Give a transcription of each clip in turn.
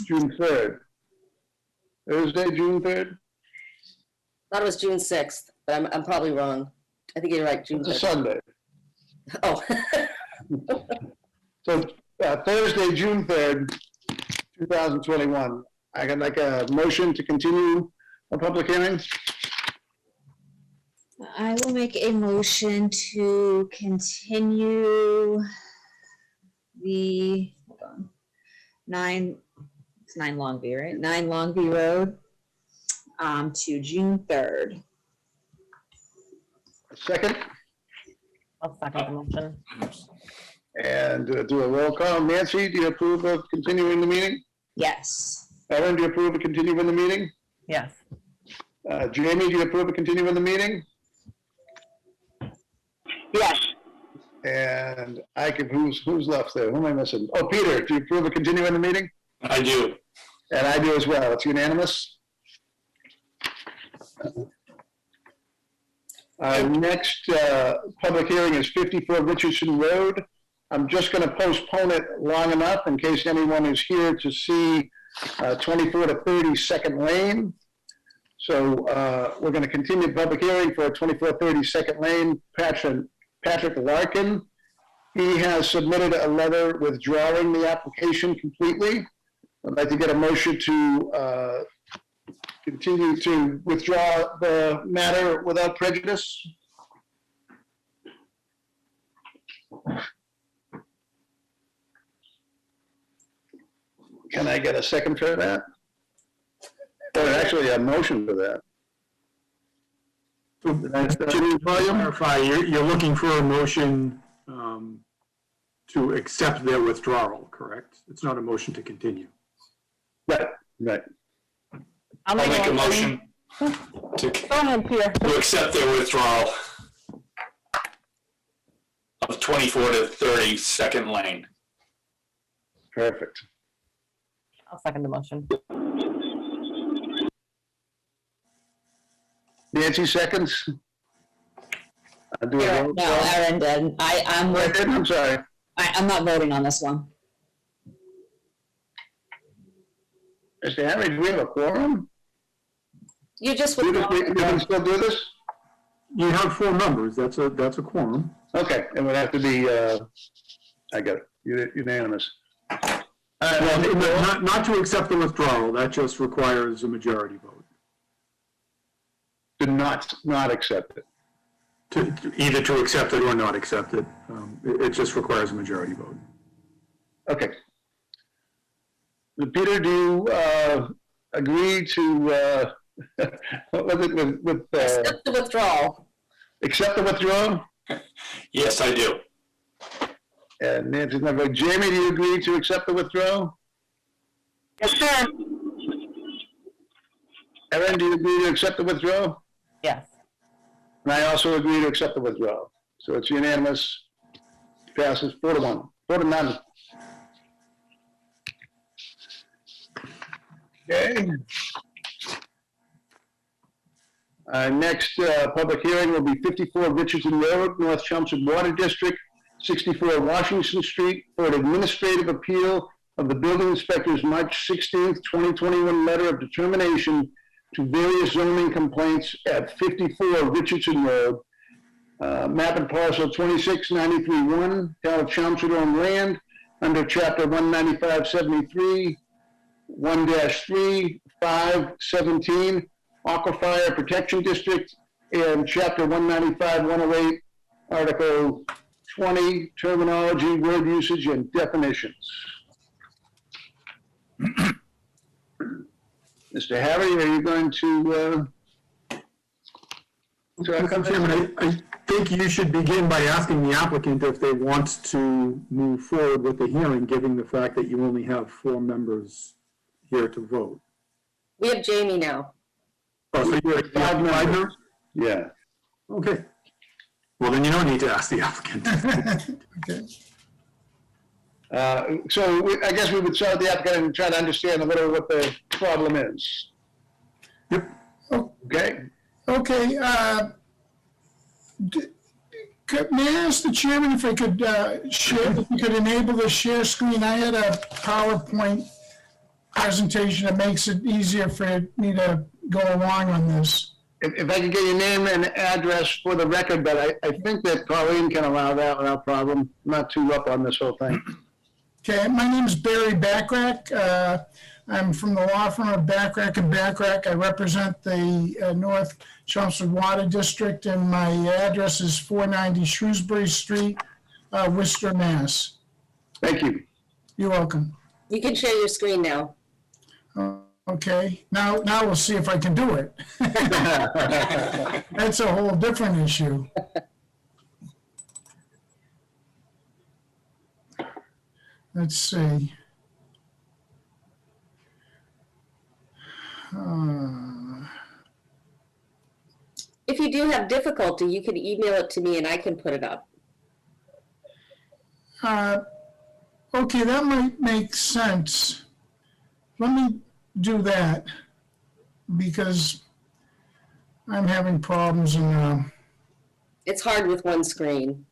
June 3rd. Thursday, June 3rd? Thought it was June 6th, but I'm probably wrong. I think you're right, June It's a 3rd. Sunday. Oh. So Thursday, June 3rd, 2021. I got like a motion to continue a public hearing. I will make a motion to continue the, hold on, it's 9 Longview, right? 9 Longview Road to June 3rd. Second, I'll second the motion. and do a roll call. Nancy, do you approve of continuing the meeting? Yes. Erin, do you approve of continuing the meeting? Yes. Jamie, do you approve of continuing the meeting? Yes. And I can, who's left there? Who am I missing? Oh, Peter, do you approve of continuing the meeting? I do. And I do as well. It's unanimous. Our next public hearing is 54 Richardson Road. I'm just going to postpone it long enough in case anyone is here to see 24 to 30 Second Lane. So we're going to continue the public hearing for 2430 Second Lane. Patrick Larkin, he has submitted a letter withdrawing the application completely. I'd like to get a motion to continue to withdraw the matter without prejudice. Can I get a second for that? Or actually a motion for that? To clarify, you're looking for a motion to accept their withdrawal, correct? It's not a motion to continue. Right, right. I'll Make a motion Go ahead, Peter. to accept their withdrawal of 24 to 30 Second Lane. Perfect. I'll second the motion. Nancy seconds. I'll do a roll No, call. Erin did. I'm sorry. I'm not voting on this one. Mr. Henry, do we have a quorum? You just You withdraw. can still do this? You have 4 members, that's a quorum. Okay, it would have to be, I got it, unanimous. Well, not to accept the withdrawal, that just requires a majority vote. To not accept it. Either to accept it or not accept it. It just requires a majority vote. Okay. Peter, do you agree to, what was it, with Accept the withdrawal. accept the withdrawal? Yes, I do. And Nancy's not voting. Jamie, do you agree to accept the withdrawal? Yes, sir. Erin, do you agree to accept the withdrawal? Yes. And I also agree to accept the withdrawal. So it's unanimous, passes 4-1, 4-0. Okay. Our next public hearing will be 54 Richardson Road, North Chelmsford Water District, 64 Washington Street, for an administrative appeal of the building inspector's March 16th, 2021 letter of determination to various zoning complaints at 54 Richardson Road, map and parcel 2693-1, town of Chelmsford owned land, under chapter 19573, 1-3, 517, Aquifer Protection District, and chapter 195-108, article 20, terminology, word usage, and definitions. Mr. Harry, are you going to Mr. Chairman, I think you should begin by asking the applicant if they want to move forward with the hearing, given the fact that you only have 4 members here to vote. We have Jamie now. Oh, so you're at 5 members? Yeah. Okay. Well, then you don't need to ask the applicant. Okay. I guess we would start with the applicant and try to understand a little what the problem is. Yep. Okay. Okay, may I ask the chairman if I could share, if we could enable the share screen? I had a PowerPoint presentation that makes it easier for me to go along on this. If I could get your name and address for the record, but I think that Colleen can allow that without problem. I'm not too up on this whole thing. Okay, my name is Barry Backrack. I'm from the law firm of Backrack and Backrack. I represent the North Chelmsford Water District, and my address is 490 Shrewsbury Street, Worcester, Mass. Thank you. You're welcome. You can share your screen now. Okay, now we'll see if I can do it. That's a whole different issue. Let's see. If you do have difficulty, you can email it to me and I can put it up. Okay, that might make sense. Let me do that because I'm having problems and, It's hard with one screen.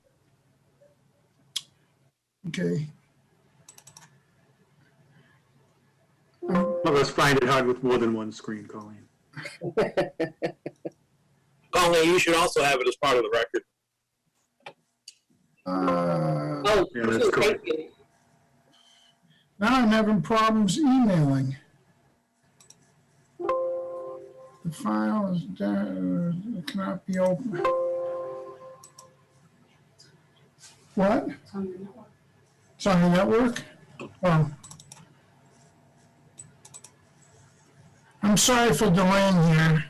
okay. Some of us find it hard with more than one screen, Colleen. Colleen, you should also have it as part of the record. Oh, Yeah, that's thank correct. you. Now I'm having problems emailing. The file is down, it cannot be opened. What? It's on the network? Oh. I'm sorry for delaying here.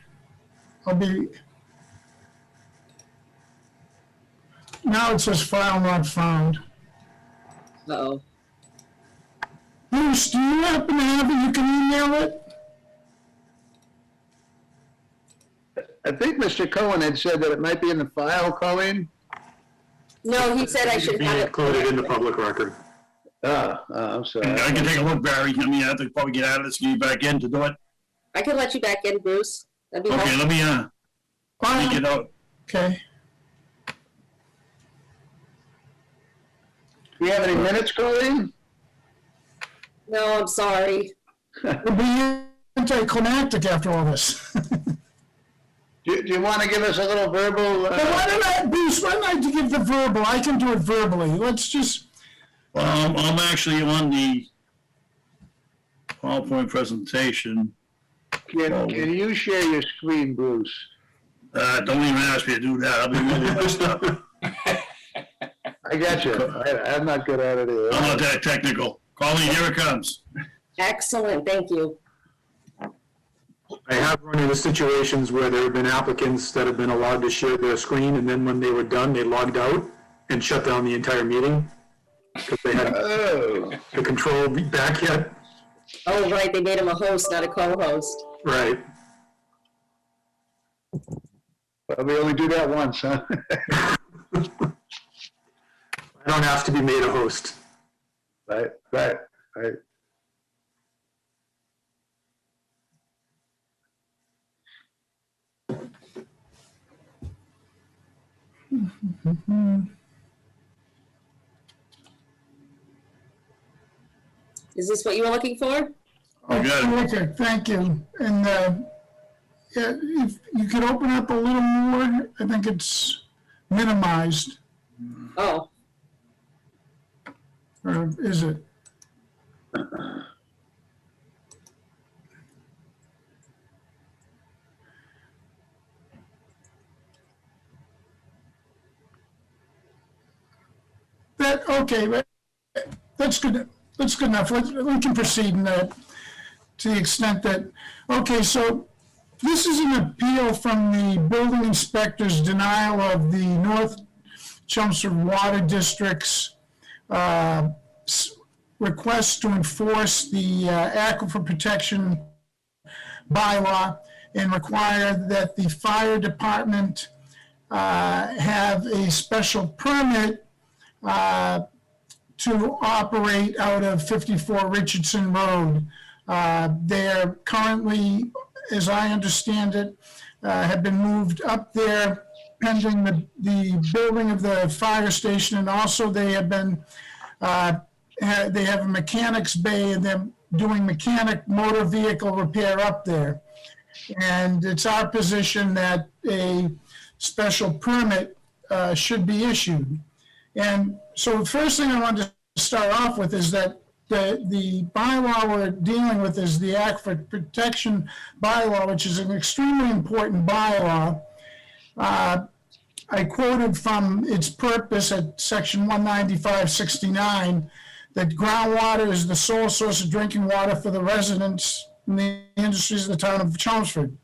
Now it says file not found. Uh-oh. Bruce, do you happen to have it? You can email it? I think Mr. Cohen had said that it might be in the file, Colleen. No, he said I should Be have it. included in the public record. I'm sorry. I can take a look, Barry. I mean, I have to probably get out of this, get back in to do it. I can let you back in, Bruce. That'd be Okay, helpful. let me get out. Okay. Do you have any minutes, Colleen? No, I'm sorry. It'll be anticlimactic after all this. Do you want to give us a little verbal? Bruce, why don't I give the verbal? I can do it verbally. Let's just, I'm actually on the PowerPoint presentation. Can you share your screen, Bruce? Don't even ask me to do that. I'll be really messed up. I got you. I'm not good at it either. I'm not that technical. Colleen, here it comes. Excellent, thank you. I have run into situations where there have been applicants that have been allowed to share their screen, and then when they were done, they logged out and shut down the entire meeting because they hadn't Oh, the control back yet. Oh, right, they made him a host, not a co-host. Right. well, we only do that once, huh? I don't have to be made a host. Right. Is this what you were looking for? I got it. okay, thank you. And yeah, if you could open up a little more, I think it's minimized, Oh, or is it? Okay, but that's good. That's good enough. We can proceed in that to the extent that, okay, so this is an appeal from the building inspector's denial of the North Chelmsford Water District's request to enforce the aquifer protection bylaw and require that the fire department have a special permit to operate out of 54 Richardson Road. They're currently, as I understand it, have been moved up there pending the building of the fire station, and also they have been, they have a mechanics bay, and doing mechanic motor vehicle repair up there. And it's our position that a special permit should be issued. And so the first thing I wanted to start off with is that the bylaw we're dealing with is the Aquifer Protection Bylaw, which is an extremely important bylaw. I quoted from its purpose at section 195-69, that groundwater is the sole source of drinking water for the residents and the industries of the town of Chelmsford.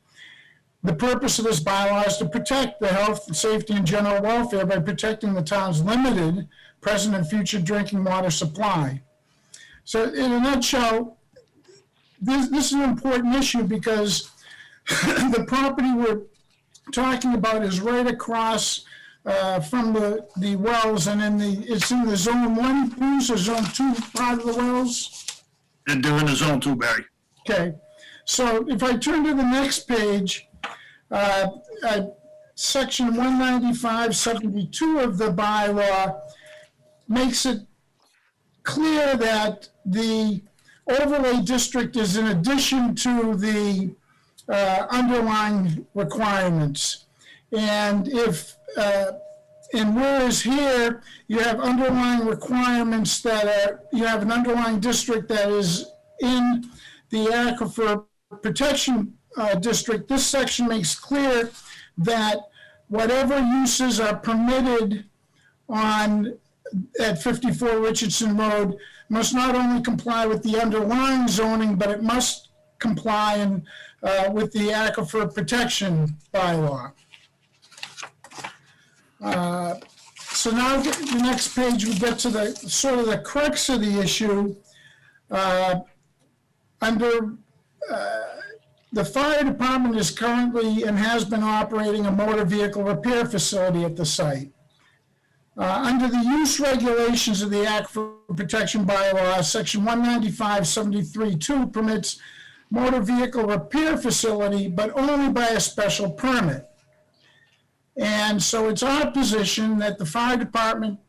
The purpose of this bylaw is to protect the health, safety, and general welfare by protecting the town's limited present and future drinking water supply. So in a nutshell, this is an important issue because the property we're talking about is right across from the wells, and it's in the zone 1 use or zone 2 part of the wells. And they're in the zone too, Barry. Okay, so if I turn to the next page, section 195-72 of the bylaw makes it clear that the overlay district is in addition to the underlying requirements. And if, and whereas here you have underlying requirements that are, you have an underlying district that is in the Aquifer Protection District, this section makes clear that whatever uses are permitted at 54 Richardson Road must not only comply with the underlying zoning, but it must comply with the Aquifer Protection Bylaw. So now the next page, we get to the sort of the crux of the issue. The fire department is currently and has been operating a motor vehicle repair facility at the site. Under the use regulations of the Aquifer Protection Bylaw, section 195-73-2 permits motor vehicle repair facility, but only by a special permit. And so it's our position that the fire department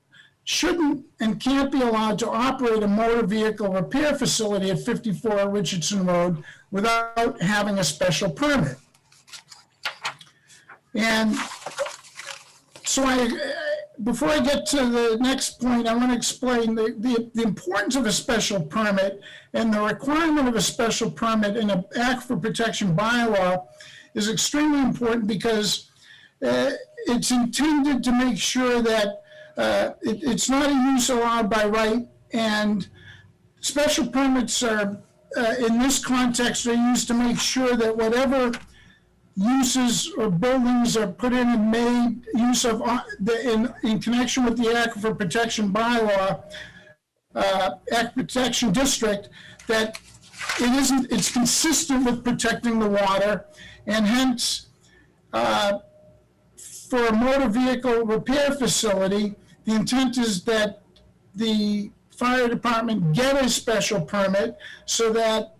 shouldn't and can't be allowed to operate a motor vehicle repair facility at 54 Richardson Road without having a special permit. And so before I get to the next point, I want to explain the importance of a special permit, and the requirement of a special permit in an Aquifer Protection Bylaw is extremely important because it's intended to make sure that it's not a use allowed by right, and special permits are, in this context, are used to make sure that whatever uses or buildings are put in and made use of in connection with the Aquifer Protection Bylaw, Aquifer Protection District, that it's consistent with protecting the water, and hence, for a motor vehicle repair facility, the intent is that the fire department get a special permit so that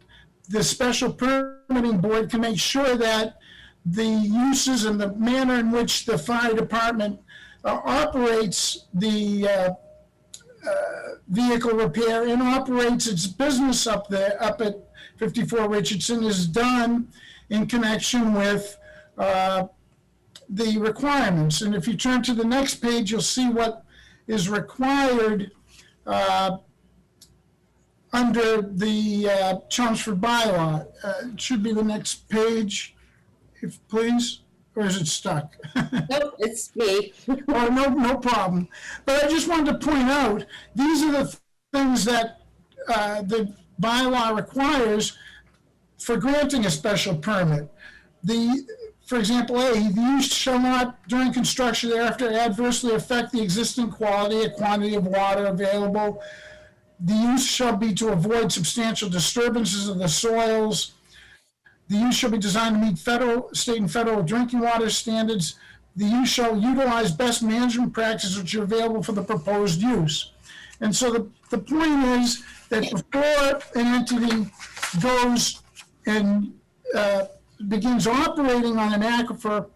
the special permitting board can make sure that the uses and the manner in which the fire department operates the vehicle repair and operates its business up at 54 Richardson is done in connection with the requirements. And if you turn to the next page, you'll see what is required under the Chelmsford bylaw. It should be the next page, if please, or is it stuck? Nope, it's me. Oh, no problem. But I just wanted to point out, these are the things that the bylaw requires for granting a special permit. For example, A, the use shall not, during construction thereafter, adversely affect the existing quality or quantity of water available. The use shall be to avoid substantial disturbances of the soils. The use shall be designed to meet federal, state, and federal drinking water standards. The use shall utilize best management practices which are available for the proposed use. And so the point is that before an entity goes and begins operating on an aquifer,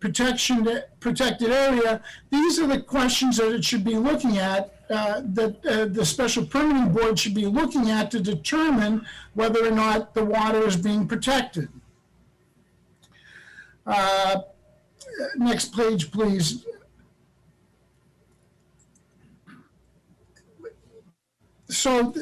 protected area, these are the questions that it should be looking at, that the special permitting board should be looking at to determine whether or not the water is being protected. Next page, please. So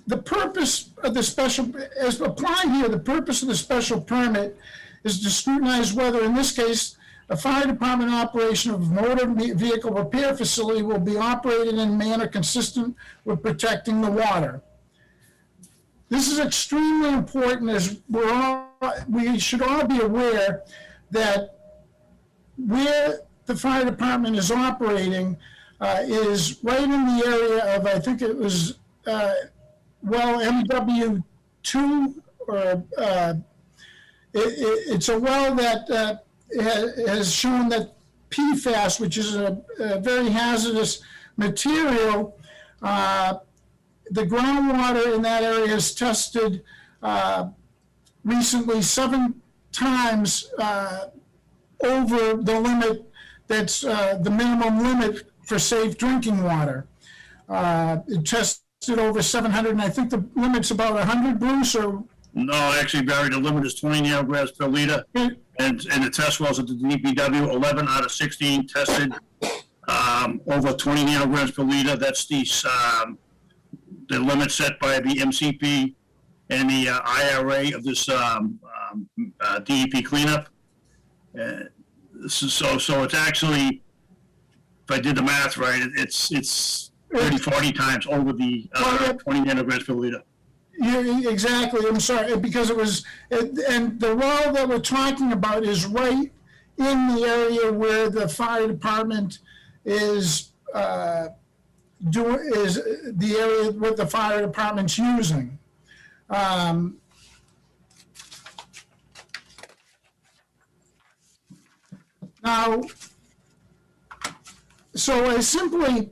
the purpose of the special, as applied here, the purpose of the special permit is to scrutinize whether, in this case, a fire department operation of a motor vehicle repair facility will be operated in a manner consistent with protecting the water. This is extremely important, as we should all be aware that where the fire department is operating is right in the area of, I think it was, well, MW2, or it's a well that has shown that PFAS, which is a very hazardous material, the groundwater in that area is tested recently 7 times over the limit that's the minimum limit for safe drinking water. It tested over 700, and I think the limit's about 100, Bruce, or? No, actually, Barry, the limit is 20 nanograms per liter. And the test wells at the DPW, 11 out of 16 tested over 20 nanograms per liter. That's the limit set by the MCP and the IRA of this DEP cleanup. So it's actually, if I did the math right, it's 30, 40 times over the 20 nanograms per liter. Yeah, exactly. I'm sorry, because it was, and the well that we're talking about is right in the area where the fire department is the area what the fire department's using. Now, so I simply,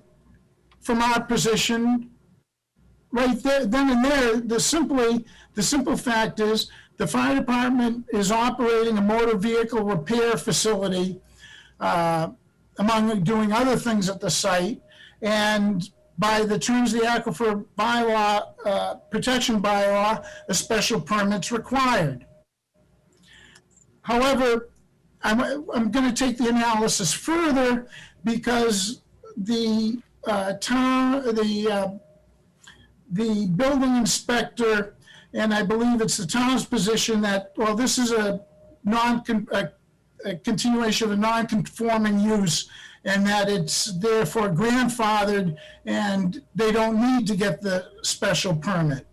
from our position, right there, then and there, the simple fact is the fire department is operating a motor vehicle repair facility, among doing other things at the site, and by the terms of the aquifer bylaw, protection bylaw, a special permit's required. However, I'm going to take the analysis further, because the building inspector, and I believe it's the town's position that, well, this is a continuation of a non-conforming use, and that it's therefore grandfathered, and they don't need to get the special permit.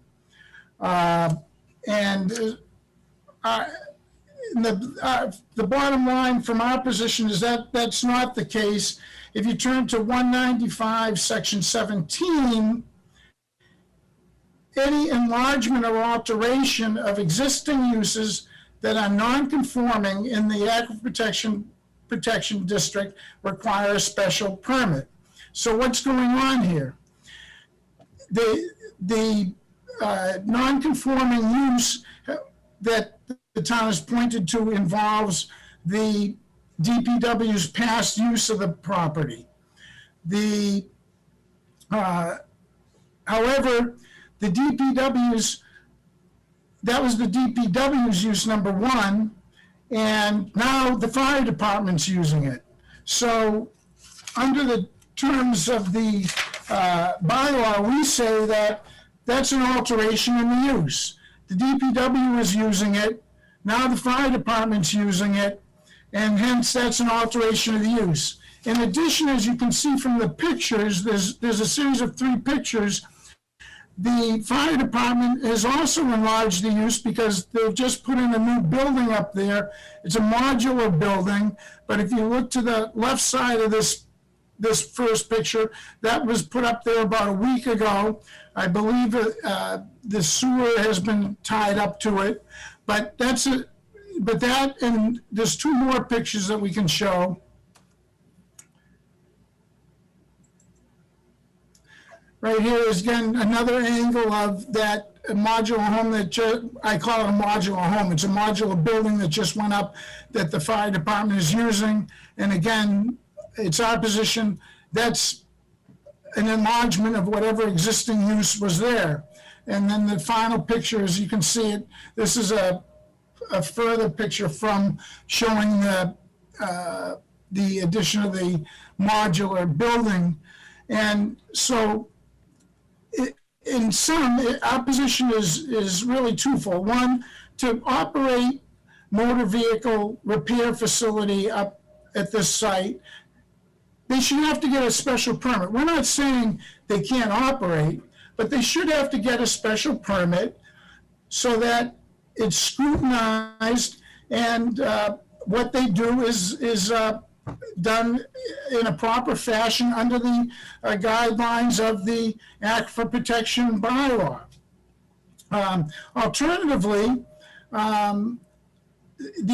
The bottom line from our position is that that's not the case. If you turn to 195, section 17, any enlargement or alteration of existing uses that are non-conforming in the aquifer protection district require a special permit. So what's going on here? The non-conforming use that the town has pointed to involves the DPW's past use of the property. However, the DPW's, that was the DPW's use number 1, and now the fire department's using it. So under the terms of the bylaw, we say that that's an alteration in the use. The DPW is using it, now the fire department's using it, and hence that's an alteration of the use. In addition, as you can see from the pictures, there's a series of 3 pictures. The fire department has also enlarged the use because they've just put in a new building up there. It's a modular building, but if you look to the left side of this first picture, that was put up there about a week ago. I believe the sewer has been tied up to it, but that's it. But that, and there's 2 more pictures that we can show. right here is again another angle of that modular home that I call it a modular home. It's a modular building that just went up that the fire department is using. And again, it's our position that's an enlargement of whatever existing use was there. And then the final picture, as you can see it, this is a further picture from showing the addition of the modular building. And so in sum, our position is really twofold. One, to operate motor vehicle repair facility up at this site, they should have to get a special permit. We're not saying they can't operate, but they should have to get a special permit so that it's scrutinized and what they do is done in a proper fashion under the guidelines of the Aquifer Protection Bylaw. Alternatively, the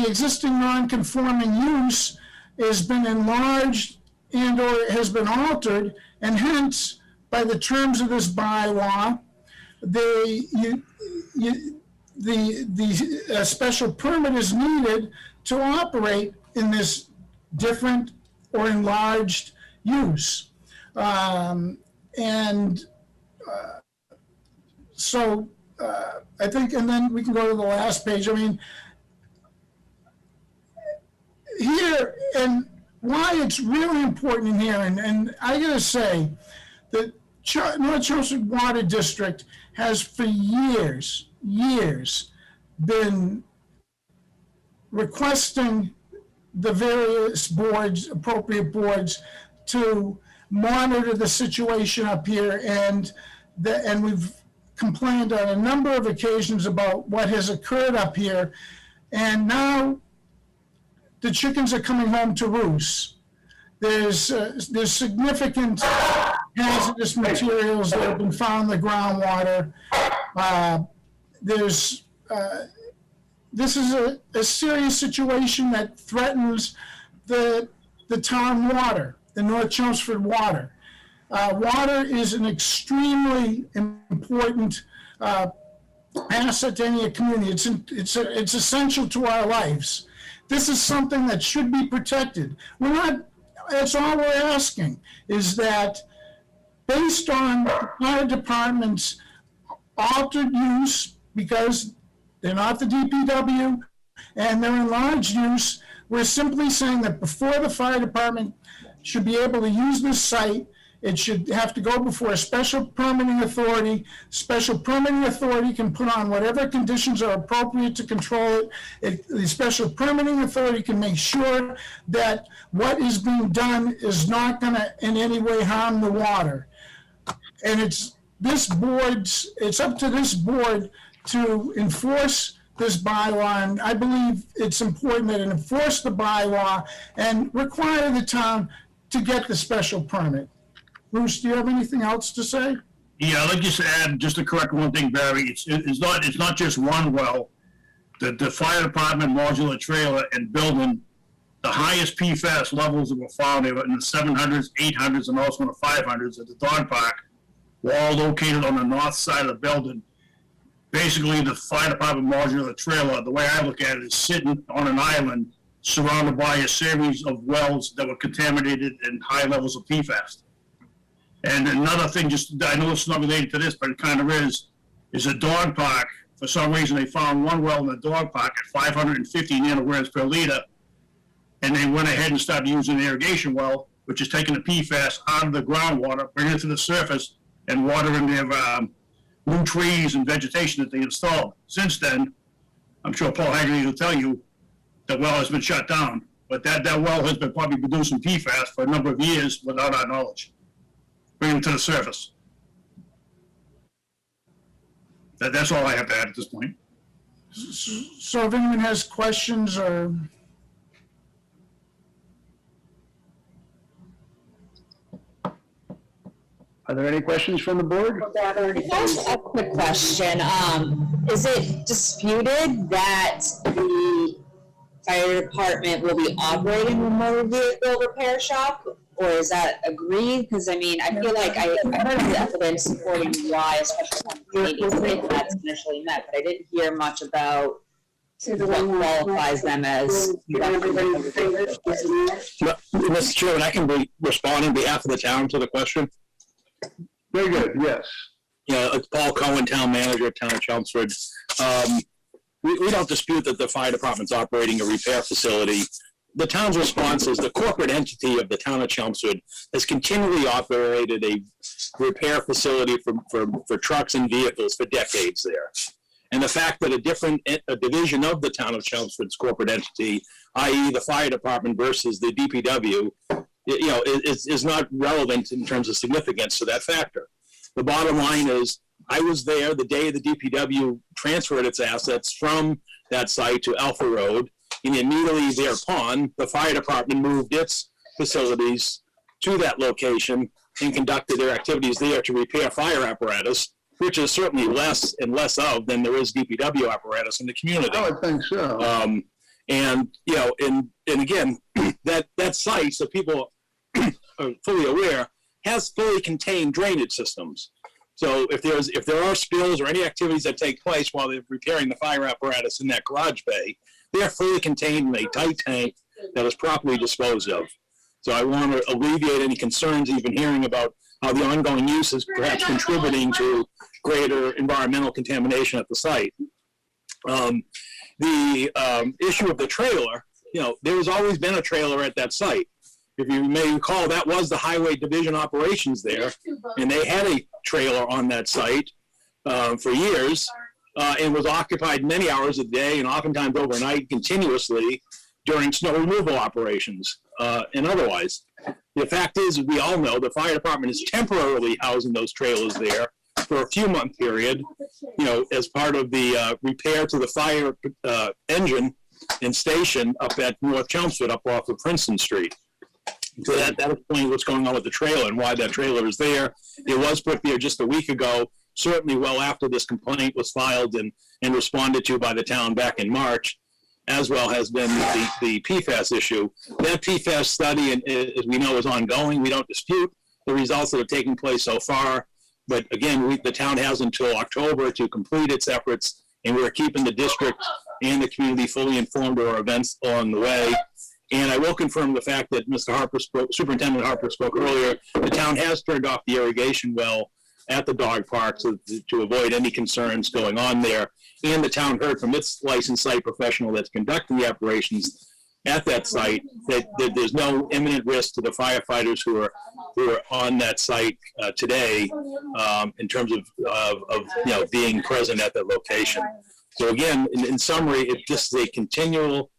existing non-conforming use has been enlarged and or has been altered, and hence, by the terms of this bylaw, the special permit is needed to operate in this different or enlarged use. So I think, and then we can go to the last page. I mean, here, and why it's really important in here, and I gotta say that North Chelmsford Water District has for years been requesting the various boards, appropriate boards, to monitor the situation up here, and we've complained on a number of occasions about what has occurred up here, and now the chickens are coming home to roost. There's significant hazardous materials that have been found in the groundwater. This is a serious situation that threatens the town water, the North Chelmsford water. Water is an extremely important asset to any community. It's essential to our lives. This is something that should be protected. That's all we're asking, is that based on the fire department's altered use, because they're not the DPW and they're enlarged use, we're simply saying that before the fire department should be able to use this site, it should have to go before a special permitting authority. Special permitting authority can put on whatever conditions are appropriate to control it. The special permitting authority can make sure that what is being done is not going to in any way harm the water. And it's up to this board to enforce this bylaw, and I believe it's important that it enforce the bylaw and require the town to get the special permit. Bruce, do you have anything else to say? Yeah, I'd like just to add, just to correct one thing, Barry, it's not just one well. The fire department modular trailer and building, the highest PFAS levels that were found in the 700s, 800s, and also in the 500s at the dog park were all located on the north side of the building. Basically, the fire department modular trailer, the way I look at it, is sitting on an island surrounded by a series of wells that were contaminated in high levels of PFAS. And another thing, I know it's not related to this, but it kind of is a dog park. For some reason, they found one well in the dog park at 550 nanograms per liter, and they went ahead and started using an irrigation well, which is taking the PFAS out of the groundwater, bringing it to the surface, and watering their new trees and vegetation that they installed. Since then, I'm sure Paul Haggerty will tell you, the well has been shut down, but that well has been probably producing PFAS for a number of years without our knowledge. Bring them to the surface. That's all I have to add at this point. So if anyone has questions or... Are there any questions from the board? Just a quick question. Is it disputed that the fire department will be operating a motor vehicle repair shop, or is that agreed? Because I mean, I feel like I heard of the evidence supporting why a special permit needs to be that's initially met, but I didn't hear much about what qualifies them as. Mr. Chairman, I can respond on behalf of the town to the question. Very good, yes. Yeah, it's Paul Cohen, Town Manager, Town of Chelmsford. We don't dispute that the fire department's operating a repair facility. The town's response is the corporate entity of the Town of Chelmsford has continually operated a repair facility for trucks and vehicles for decades there. And the fact that a division of the Town of Chelmsford's corporate entity, i.e. the fire department versus the DPW, is not relevant in terms of significance to that factor. The bottom line is, I was there the day the DPW transferred its assets from that site to Alpha Road, and immediately thereupon, the fire department moved its facilities to that location and conducted their activities there to repair fire apparatus, which is certainly less and less of than there is DPW apparatus in the community. I would think so. And again, that site, so people are fully aware, has fully contained drainage systems. So if there are spills or any activities that take place while they're repairing the fire apparatus in that garage bay, they're fully contained in a tight tank that is properly disposed of. So I want to alleviate any concerns you've been hearing about how the ongoing use is perhaps contributing to greater environmental contamination at the site. The issue of the trailer, there has always been a trailer at that site. If you may recall, that was the Highway Division operations there, and they had a trailer on that site for years, and was occupied many hours a day and oftentimes overnight continuously during snow removal operations and otherwise. The fact is, we all know the fire department is temporarily housing those trailers there for a few-month period, as part of the repair to the fire engine and station up at North Chelmsford, up off of Princeton Street. So that explains what's going on with the trailer and why that trailer is there. It was put there just a week ago, certainly well after this complaint was filed and responded to by the town back in March, as well has been the PFAS issue. That PFAS study, as we know, is ongoing. We don't dispute the results that have taken place so far. But again, the town has until October to complete its efforts, and we're keeping the district and the community fully informed of our events along the way. And I will confirm the fact that Superintendent Harper spoke earlier. The town has turned off the irrigation well at the dog park to avoid any concerns going on there. And the town heard from its licensed site professional that's conducting the operations at that site that there's no imminent risk to the firefighters who are on that site today in terms of being present at that location. So again, in summary, it just is a continual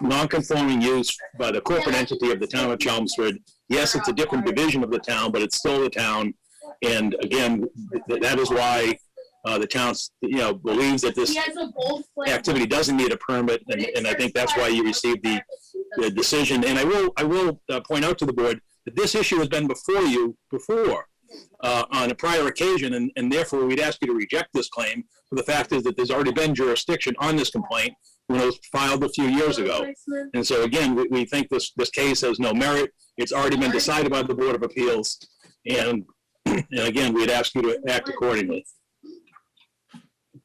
non-conforming use by the corporate entity of the Town of Chelmsford. Yes, it's a different division of the town, but it's still the town. And again, that is why the town, believes that this activity doesn't need a permit, and I think that's why you received the decision. And I will point out to the board that this issue has been before you on a prior occasion, and therefore we'd ask you to reject this claim. For the fact is that there's already been jurisdiction on this complaint when it was filed a few years ago. And so again, we think this case has no merit. It's already been decided by the Board of Appeals, and again, we'd ask you to act accordingly.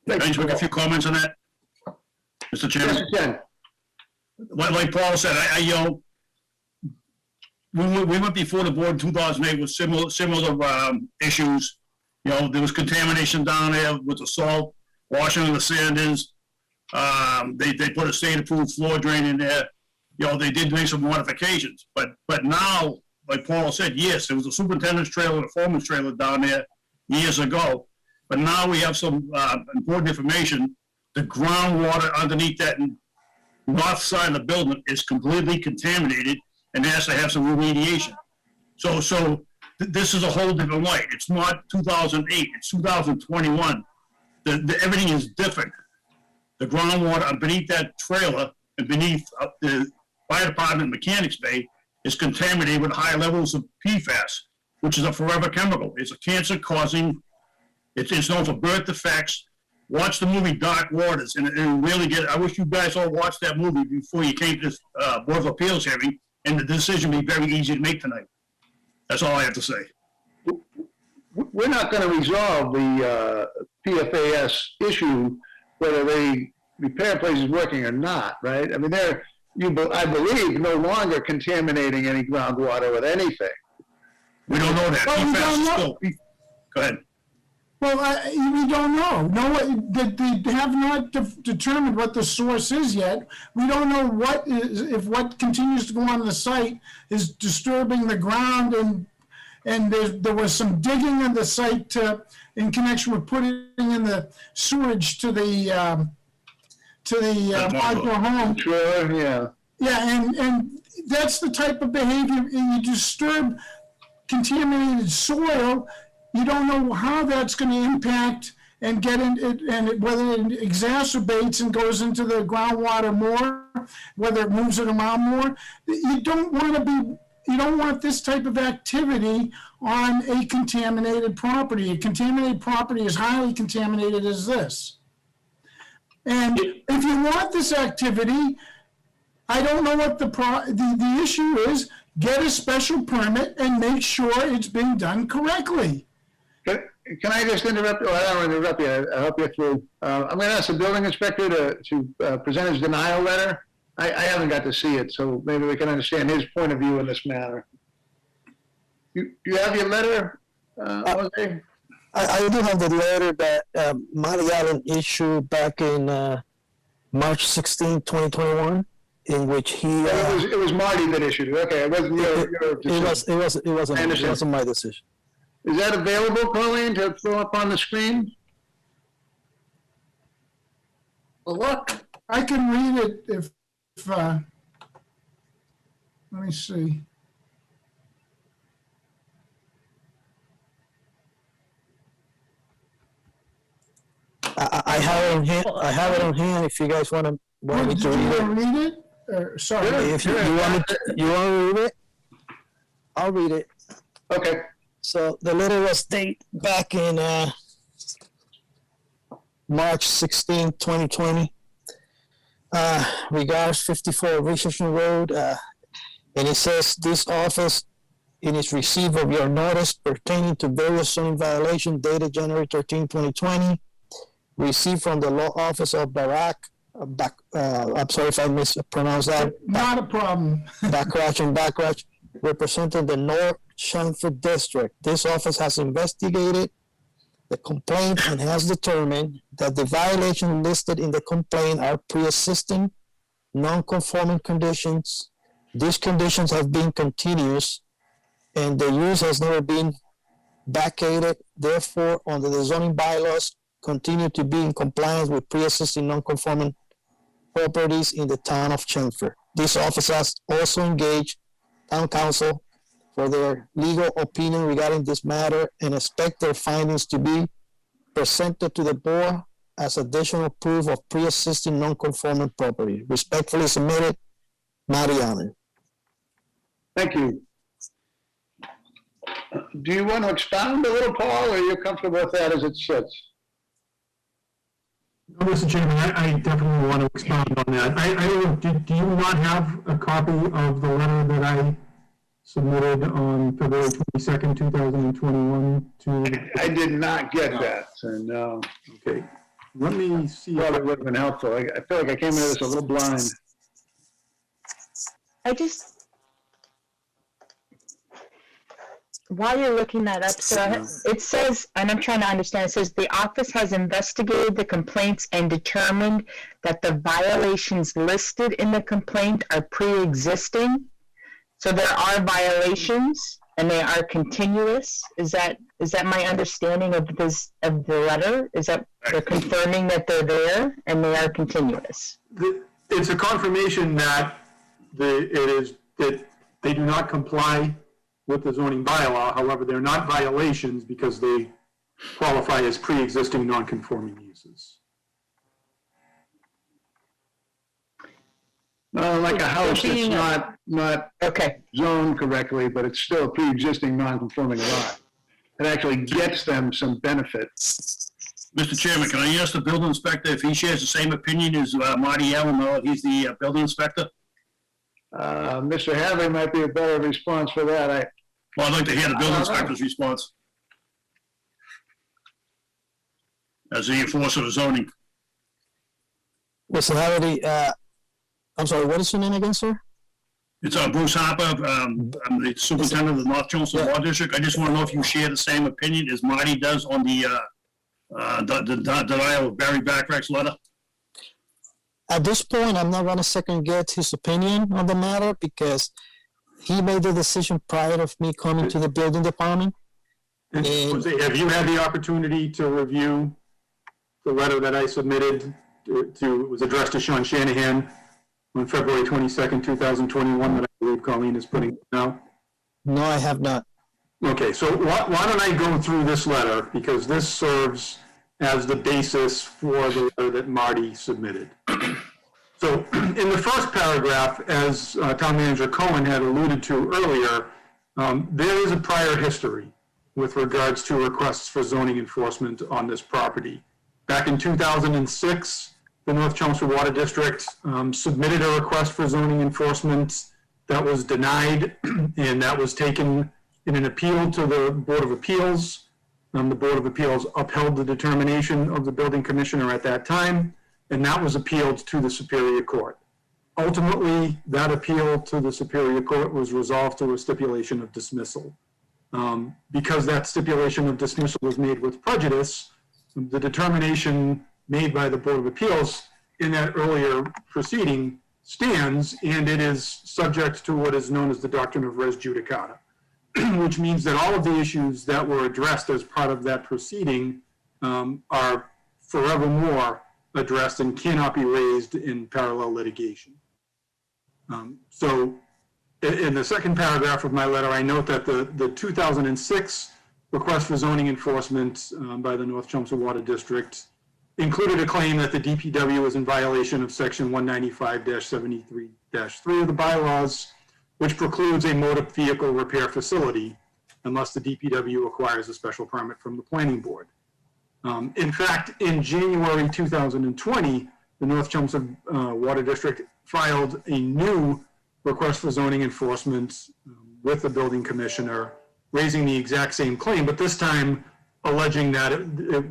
Can I just make a few comments on that, Mr. Chairman? Yes, Like Paul said, we went before the board in 2008 with similar issues. There was contamination down there with the salt, washing of the sand is. They put a state-approved floor drain in there. They did make some modifications, but now, like Paul said, yes, there was a superintendent's trailer and a foreman's trailer down there years ago. But now we have some important information. The groundwater underneath that north side of the building is completely contaminated and has to have some remediation. So this is a whole different light. It's not 2008, it's 2021. Everything is different. The groundwater beneath that trailer and beneath the fire department mechanics bay is contaminated with high levels of PFAS, which is a forever chemical. It's a cancer-causing. It's known for birth defects, watch the movie Dark Waters and really I wish you guys all watched that movie before you came to this Board of Appeals hearing, and the decision would be very easy to make tonight. That's all I have to say. We're not going to resolve the PFAS issue, whether the repair place is working or not, right? I mean, I believe, no longer contaminating any groundwater with anything. We don't know that. Well, we PFAS don't is know. still. Go ahead. Well, we don't know. They have not determined what the source is yet. We don't know if what continues to go on the site is disturbing the ground, and there was some digging on the site in connection with putting in the sewage to the modular home. Sure, yeah. Yeah, and that's the type of behavior. You disturb contaminated soil. You don't know how that's going to impact and get in it, and whether it exacerbates and goes into the groundwater more, whether it moves it around more. You don't want this type of activity on a contaminated property. A contaminated property is highly contaminated as this. And if you want this activity, I don't know what the issue is. Get a special permit and make sure it's been done correctly. Can I just interrupt? Well, I don't want to interrupt you. I hope you're through. I'm going to ask the building inspector to present his denial letter. I haven't got to see it, so maybe we can understand his point of view in this matter. You have your letter, Jose? I do have the letter that Mary Allen issued back in March 16, 2021, in which he. It was Marty that issued it. Okay, it wasn't your decision. It wasn't my decision. Is that available, Colleen, to throw up on the screen? Well, look, I can read it if let me see. I have it on hand. I have it on hand. If you guys want me to read it. Read it? Sorry. If you want to read it, I'll read it. Okay. So the letter was dated back in March 16, 2020. Regards 54 Richardson Road. And it says, this office, in its receipt of your notice pertaining to various zoning violations dated January 13, 2020, received from the law office of Barack, I'm sorry if I mispronounced that. Not a problem. Backrach, representing the North Chelmsford District. This office has investigated the complaint and has determined that the violations listed in the complaint are pre-existing, non-conforming conditions. These conditions have been continuous and the use has never been vacated. Therefore, under the zoning bylaws, continue to be in compliance with pre-existing non-conforming properties in the town of Chelmsford. This office has also engaged town council for their legal opinion regarding this matter and expect their findings to be presented to the board as additional proof of pre-existing non-conforming property. Respectfully submitted, Mary Allen. Thank you. Do you want to expound a little, Paul, or are you comfortable with that as it sits? No, Mr. Chairman, I definitely want to expound on that. I don't know, do you not have a copy of the letter that I submitted on February 22nd, 2021 to? I did not get that, so no. Okay, let me see. Probably would have been helpful. I feel like I came into this a little blind. While you're looking that up, sir, it says, and I'm trying to understand, it says the office has investigated the complaints and determined that the violations listed in the complaint are pre-existing. So there are violations and they are continuous. Is that my understanding of this, of the letter? Is that they're confirming that they're there and they are continuous? It's a confirmation that that they do not comply with the zoning bylaw. However, they're not violations because they qualify as pre-existing non-conforming uses. Like a house that's not Okay. zoned correctly, but it's still a pre-existing non-conforming lot. It actually gets them some benefit. Mr. Chairman, can I ask the building inspector if he shares the same opinion as Marty Allen, if he's the building inspector? Mr. Hadley might be a better response for that. Well, I'd like to hear the building inspector's response. As the enforcer of zoning. Mr. Haverty, I'm sorry, what is your name again, sir? It's Bruce Harper, I'm the superintendent of the North Chelmsford Water District. I just want to know if you share the same opinion as Marty does on the denial of Barry Backrack's letter. At this point, I'm not gonna second guess his opinion on the matter because he made the decision prior to me coming to the building department. And Jose, have you had the opportunity to review the letter that I submitted it was addressed to Sean Shanahan on February 22nd, 2021, that I believe Colleen is putting now? No, I have not. Okay, so why don't I go through this letter, because this serves as the basis for the letter that Marty submitted. So in the first paragraph, as Town Manager Cohen had alluded to earlier, there is a prior history with regards to requests for zoning enforcement on this property. Back in 2006, the North Chelmsford Water District submitted a request for zoning enforcement that was denied, and that was taken in an appeal to the Board of Appeals. The Board of Appeals upheld the determination of the building commissioner at that time, and that was appealed to the Superior Court. Ultimately, that appeal to the Superior Court was resolved through a stipulation of dismissal. Because that stipulation of dismissal was made with prejudice, the determination made by the Board of Appeals in that earlier proceeding stands, and it is subject to what is known as the doctrine of res judicata, which means that all of the issues that were addressed as part of that proceeding are forevermore addressed and cannot be raised in parallel litigation. So in the second paragraph of my letter, I note that the 2006 request for zoning enforcement by the North Chelmsford Water District included a claim that the DPW was in violation of section 195-73-3 of the bylaws, which precludes a motor vehicle repair facility unless the DPW acquires a special permit from the planning board. In fact, in January 2020, the North Chelmsford Water District filed a new request for zoning enforcement with the building commissioner, raising the exact same claim, but this time alleging that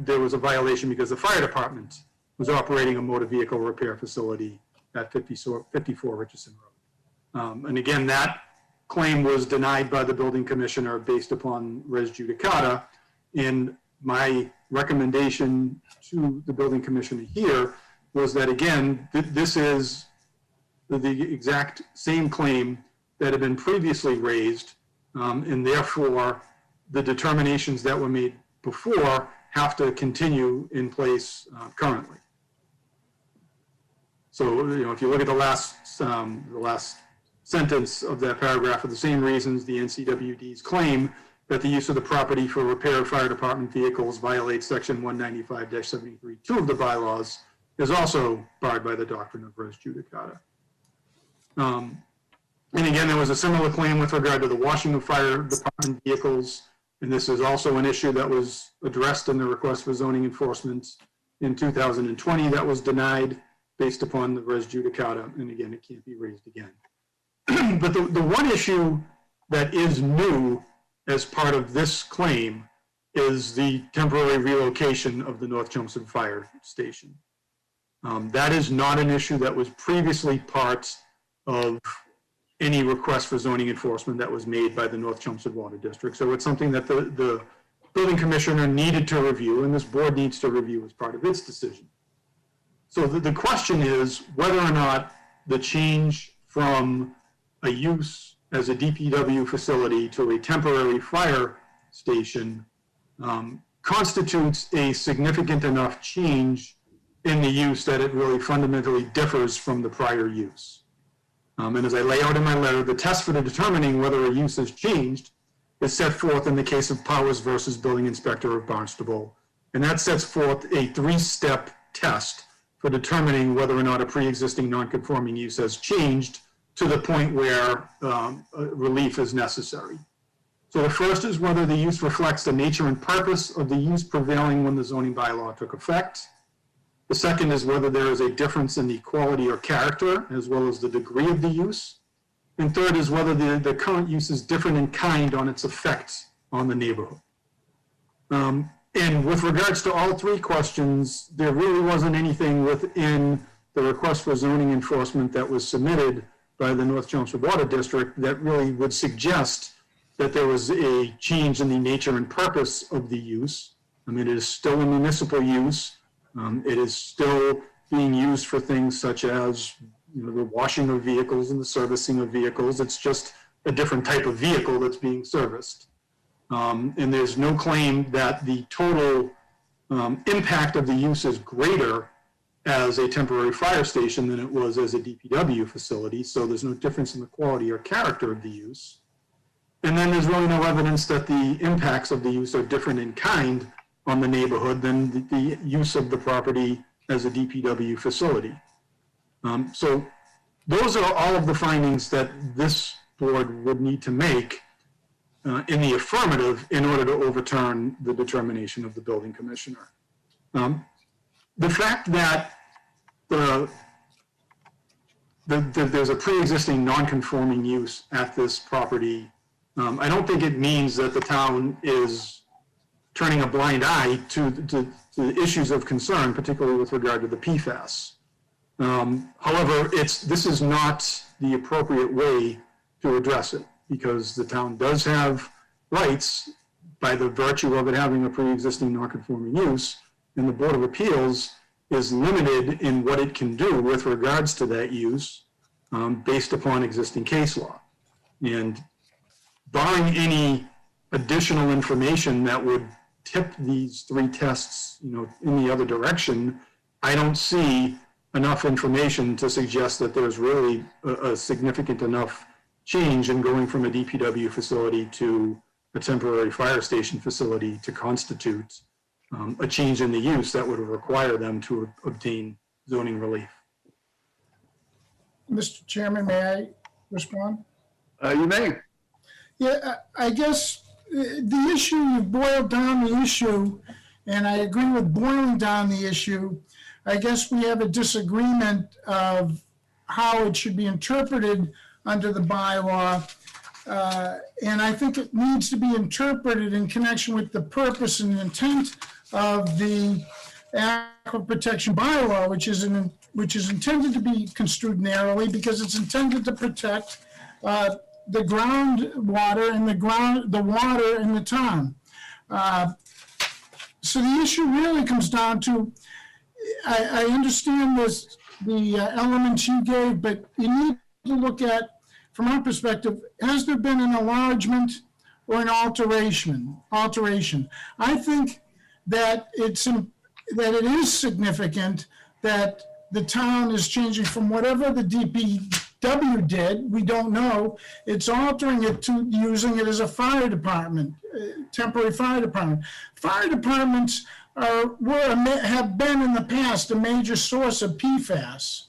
there was a violation because the fire department was operating a motor vehicle repair facility at 54 Richardson Road. And again, that claim was denied by the building commissioner based upon res judicata. And my recommendation to the building commissioner here was that, again, this is the exact same claim that had been previously raised, and therefore the determinations that were made before have to continue in place currently. So, if you look at the last sentence of that paragraph, for the same reasons, the NCWD's claim that the use of the property for repair of fire department vehicles violates section 195-73-2 of the bylaws is also barred by the doctrine of res judicata. And again, there was a similar claim with regard to the washing of fire department vehicles, and this is also an issue that was addressed in the request for zoning enforcement in 2020 that was denied based upon the res judicata, and again, it can't be raised again. But the one issue that is new as part of this claim is the temporary relocation of the North Chelmsford Fire Station. That is not an issue that was previously part of any request for zoning enforcement that was made by the North Chelmsford Water District. So it's something that the building commissioner needed to review, and this board needs to review as part of its decision. So the question is whether or not the change from a use as a DPW facility to a temporary fire station constitutes a significant enough change in the use that it really fundamentally differs from the prior use. And as I lay out in my letter, the test for determining whether a use has changed is set forth in the case of Powers versus Building Inspector of Barnstable. And that sets forth a 3-step test for determining whether or not a pre-existing non-conforming use has changed to the point where relief is necessary. So the first is whether the use reflects the nature and purpose of the use prevailing when the zoning bylaw took effect. The second is whether there is a difference in the quality or character, as well as the degree of the use. And third is whether the current use is different in kind on its effects on the neighborhood. And with regards to all three questions, there really wasn't anything within the request for zoning enforcement that was submitted by the North Chelmsford Water District that really would suggest that there was a change in the nature and purpose of the use. I mean, it is still a municipal use. It is still being used for things such as, you know, the washing of vehicles and the servicing of vehicles. It's just a different type of vehicle that's being serviced. And there's no claim that the total impact of the use is greater as a temporary fire station than it was as a DPW facility. So there's no difference in the quality or character of the use. And then there's really no evidence that the impacts of the use are different in kind on the neighborhood than the use of the property as a DPW facility. So those are all of the findings that this board would need to make in the affirmative in order to overturn the determination of the building commissioner. The fact that there's a pre-existing non-conforming use at this property, I don't think it means that the town is turning a blind eye to the issues of concern, particularly with regard to the PFAS. However, this is not the appropriate way to address it, because the town does have rights by the virtue of it having a pre-existing non-conforming use, and the Board of Appeals is limited in what it can do with regards to that use based upon existing case law. And barring any additional information that would tip these three tests, you know, in the other direction, I don't see enough information to suggest that there's really a significant enough change in going from a DPW facility to a temporary fire station facility to constitute a change in the use that would require them to obtain zoning relief. Mr. Chairman, may I respond? You may. Yeah, I guess the issue, you boiled down the issue, and I agree with boiling down the issue. I guess we have a disagreement of how it should be interpreted under the bylaw. And I think it needs to be interpreted in connection with the purpose and intent of the Aquifer Protection Bylaw, which is intended to be construed narrowly because it's intended to protect the groundwater and the water in the town. So the issue really comes down to, I understand the elements you gave, but you need to look at, from our perspective, has there been an enlargement or an alteration? I think that it is significant that the town is changing from whatever the DPW did, we don't know, it's altering it to using it as a fire department, temporary fire department. Fire departments have been in the past a major source of PFAS.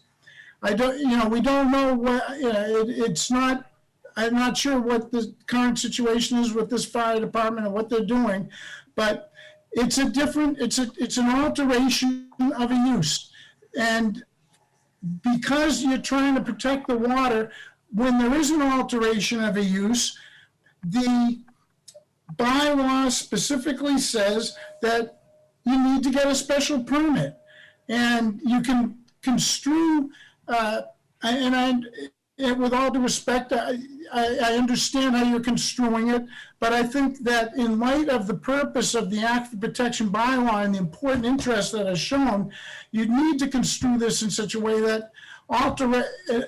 We don't know what, it's not, I'm not sure what the current situation is with this fire department and what they're doing, but it's an alteration of a use. And because you're trying to protect the water, when there is an alteration of a use, the bylaw specifically says that you need to get a special permit. And you can construe, with all due respect, I understand how you're construing it, but I think that in light of the purpose of the Aquifer Protection Bylaw and the important interest that is shown, you need to construe this in such a way that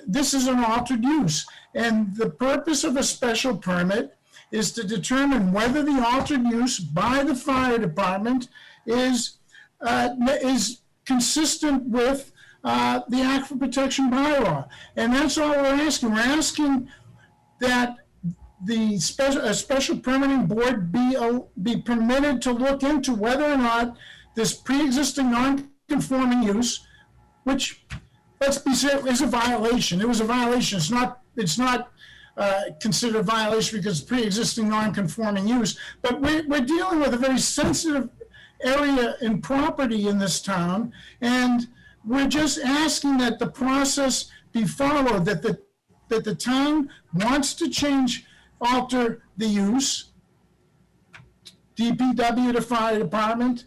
this is an altered use. And the purpose of a special permit is to determine whether the altered use by the fire department is consistent with the Aquifer Protection Bylaw. And that's all we're asking. We're asking that a special permitting board be permitted to look into whether or not this pre-existing non-conforming use, which, let's be serious, is a violation. It was a violation. It's not considered a violation because it's pre-existing non-conforming use. But we're dealing with a very sensitive area in property in this town, and we're just asking that the process be followed, that the town wants to alter the use, DPW to fire department,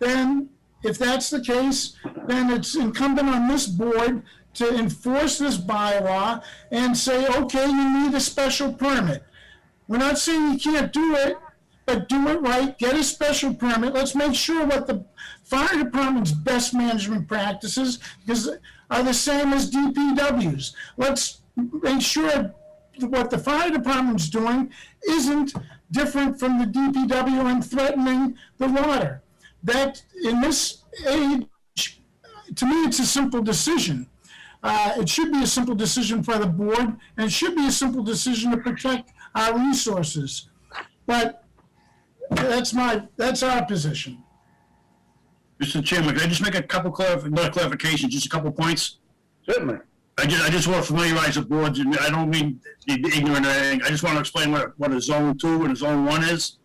then if that's the case, then it's incumbent on this board to enforce this bylaw and say, okay, you need a special permit. We're not saying you can't do it, but do it right, get a special permit. Let's make sure what the fire department's best management practices are the same as DPW's. Let's make sure what the fire department's doing isn't different from the DPW and threatening the water. That, in this age, to me, it's a simple decision. It should be a simple decision for the board, and it should be a simple decision to protect our resources. But that's our position. Mr. Chairman, can I just make a couple clarifications, just a couple points? Certainly. I just want to familiarize the boards, and I don't mean to be ignorant or anything. I just want to explain what a zone 2 and a zone 1 is.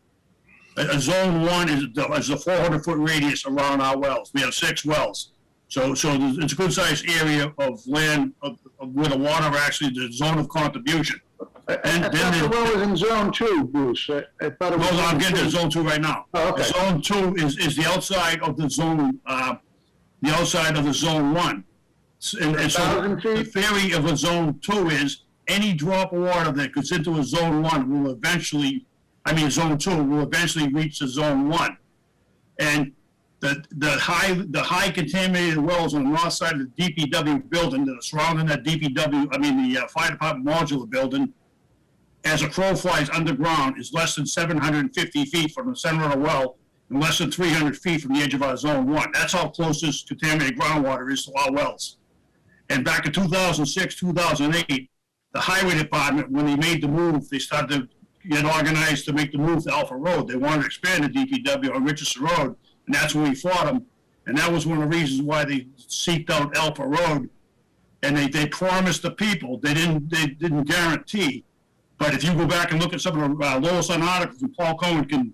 A zone 1 is a 400-foot radius around our wells. We have 6 wells. So it's a good sized area of land where the water actually, the zone of contribution. And I then thought the well was in zone 2, Bruce. I thought it was. well, I'm getting to zone 2 right now. Oh, okay. Zone 2 is the outside of the zone, the outside of the zone 1. And so 1,000 the feet? theory of a zone 2 is any drop of water that goes into a zone 1 will eventually, zone 2 will eventually reach the zone 1. And the high contaminated wells on the north side of the DPW building that are surrounding that the fire department modular building, as a crow flies underground, is less than 750 feet from the center of the well and less than 300 feet from the edge of our zone 1. That's how close this contaminated groundwater is to our wells. And back in 2006, 2008, the highway department, when they made the move, they started to get organized to make the move to Alpha Road. They wanted to expand the DPW on Richardson Road, and that's when we fought them. And that was one of the reasons why they seeked out Alpha Road. And they promised the people, they didn't guarantee. But if you go back and look at some of the Lowell Sun articles, and Paul Cohen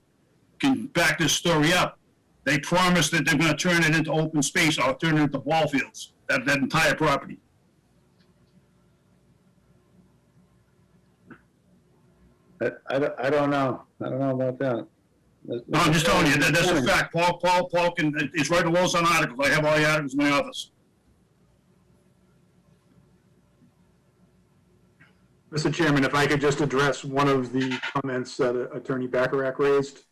can back this story up, they promised that they're going to turn it into open space or turn it into ball fields, that entire property. I don't know. I don't know about that. No, I'm just telling you, that's a fact. Paul it's right in the Lowell Sun articles. I have all the articles in my office. Mr. Chairman, if I could just address one of the comments that Attorney Bacharach raised.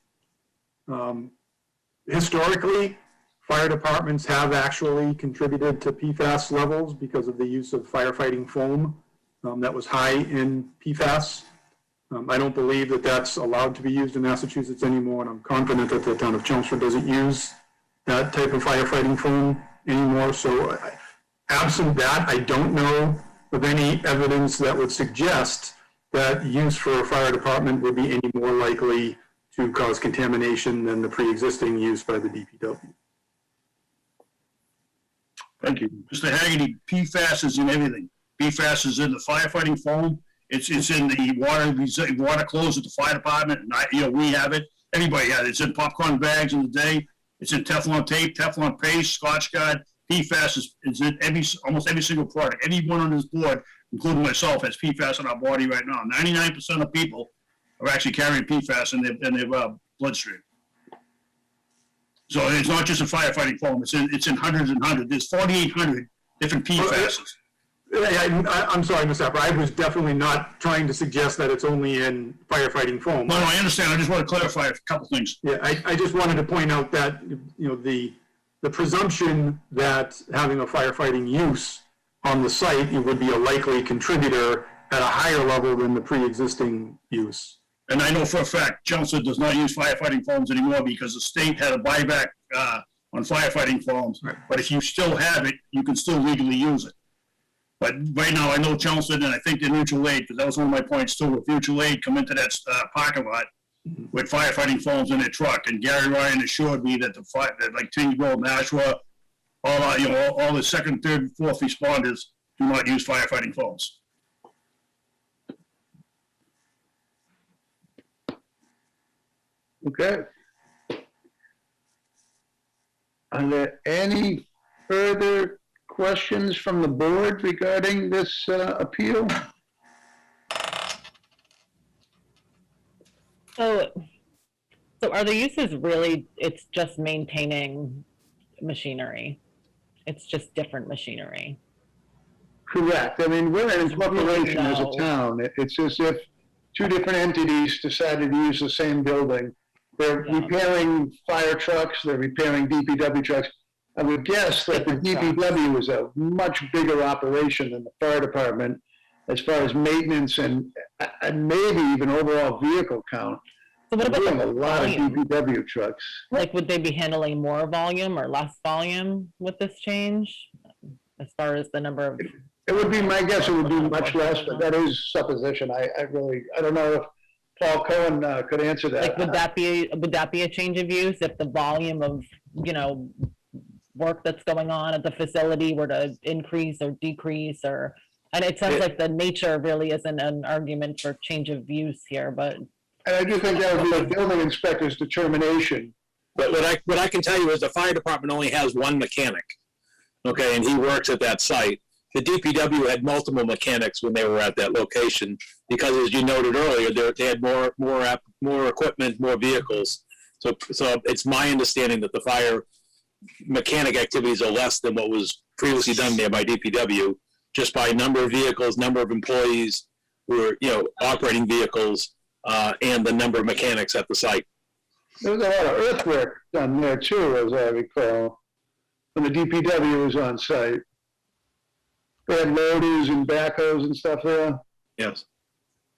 Historically, fire departments have actually contributed to PFAS levels because of the use of firefighting foam that was high in PFAS. I don't believe that that's allowed to be used in Massachusetts anymore, and I'm confident that the town of Chelmsford doesn't use that type of firefighting foam anymore. So absent that, I don't know of any evidence that would suggest that use for a fire department would be any more likely to cause contamination than the pre-existing use by the DPW. Thank you. Mr. Hagerty, PFAS is in everything. PFAS is in the firefighting foam. It's in the water clothes at the fire department. And we have it. Everybody has it. It's in popcorn bags in the day. It's in Teflon tape, Teflon paste, Scotch Guard. PFAS is in almost every single product. Anyone on this board, including myself, has PFAS in our body right now. 99% of people are actually carrying PFAS in their bloodstream. So it's not just a firefighting foam. It's in hundreds and hundreds. There's 4,800 different PFASs. I'm sorry, Mr. Apper, I was definitely not trying to suggest that it's only in firefighting foam. No, I understand. I just want to clarify a couple things. Yeah, I just wanted to point out that, the presumption that having a firefighting use on the site, it would be a likely contributor at a higher level than the pre-existing use. And I know for a fact, Chelmsford does not use firefighting foams anymore because the state had a buyback on firefighting foams. Right. But if you still have it, you can still legally use it. But right now, I know Chelmsford, and I think the mutual aid, because that was one of my points too, with mutual aid come into that parking lot with firefighting foams in their truck. And Gary Ryan assured me that like Tingy Grove, Nashua, all the second, third, fourth responders do not use firefighting foams. Okay. Are there any further questions from the board regarding this appeal? So are the uses really, it's just maintaining machinery? It's just different machinery? Correct. I mean, we're an incorporation as a No. town. It's as if two different entities decided to use the same building. They're Yeah. repairing fire trucks, they're repairing DPW trucks. I would guess that the Different trucks. DPW is a much bigger operation than the fire department as far as maintenance and maybe even overall vehicle count. So what We about have a the lot of volume? DPW trucks. Like, would they be handling more volume or less volume with this change? As far as the number of, It would be, my guess, it would be much less, but that is supposition. I don't know if Paul Cohen could answer that. like, would that be a change of use if the volume of, work that's going on at the facility were to increase or decrease or, and it sounds like the nature really isn't an argument for change of use here, but. And I do think that would be a building inspector's determination. But what I can tell you is the fire department only has one mechanic, okay, and he works at that site. The DPW had multiple mechanics when they were at that location because, as you noted earlier, they had more equipment, more vehicles. So it's my understanding that the fire mechanic activities are less than what was previously done there by DPW, just by number of vehicles, number of employees who are, operating vehicles, and the number of mechanics at the site. There was a lot of earthwork done there too, as I recall, when the DPW was on site. They had loaders and backhoes and stuff there Yes.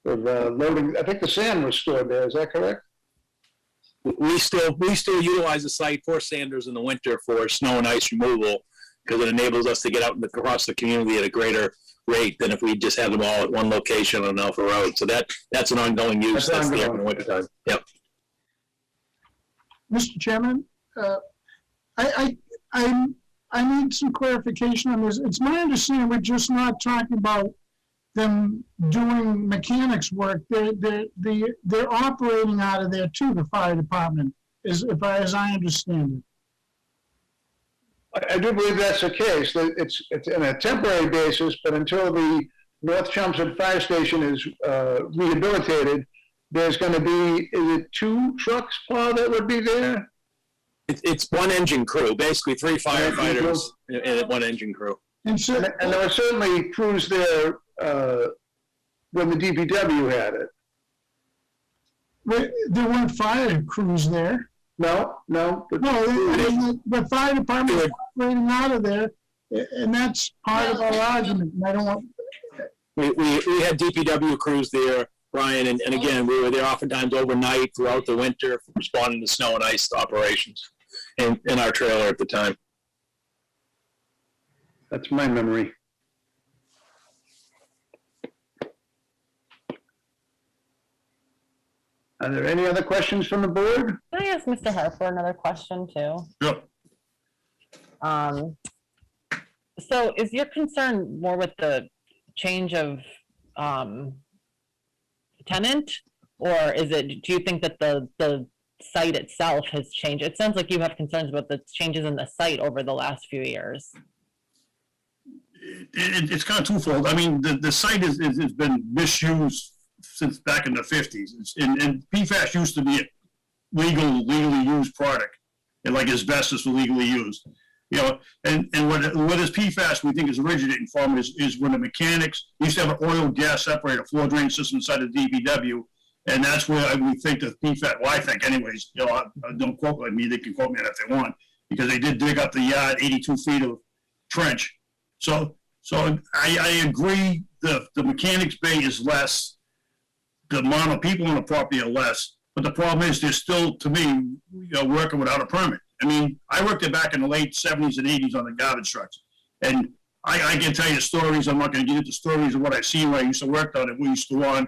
with loading. I think the sand was stored there. Is that correct? We still utilize the site for Sanders in the winter for snow and ice removal because it enables us to get out across the community at a greater rate than if we just had them all at one location on Alpha Road. So that's an ongoing use. That's That's there in ongoing. the wintertime. Yep. Mr. Chairman, I need some clarification on this. It's my understanding we're just not talking about them doing mechanics work. They're operating out of there too, the fire department, as I understand it. I do believe that's the case. That it's on a temporary basis, but until the North Chelmsford Fire Station is rehabilitated, there's going to be, is it 2 trucks, Paul, that would be there? It's one engine crew, basically 3 firefighters and one engine crew. And so, And there were certainly crews there when the DPW had it. there weren't fire crews there. No. No, the fire department is operating out of there, and that's part of our argument. And I don't want, We had DPW crews there, Brian, and again, we were there oftentimes overnight throughout the winter responding to snow and ice operations in our trailer at the time. That's my memory. Are there any other questions from the board? Can I ask Mr. Harper another question too? Yep. So is your concern more with the change of tenant, or is it, do you think that the site itself has changed? It sounds like you have concerns about the changes in the site over the last few years. It's kind of twofold. I mean, the site has been misused since back in the 50s. And PFAS used to be a legally used product, and like asbestos was legally used. And what is PFAS we think is originating from is when the mechanics used to have an oil gas separator floor drain system inside the DPW, and that's where we think the PFAS, well, I think anyways, don't quote me, they can quote me on it if they want, because they did dig up the yard, 82 feet of trench. So I agree the mechanics bay is less, the amount of people on the property are less, but the problem is they're still, to me, working without a permit. I mean, I worked there back in the late 70s and 80s on the garbage trucks. And I can tell you stories, I'm not going to get into stories of what I've seen when I used to work on it. We used to run,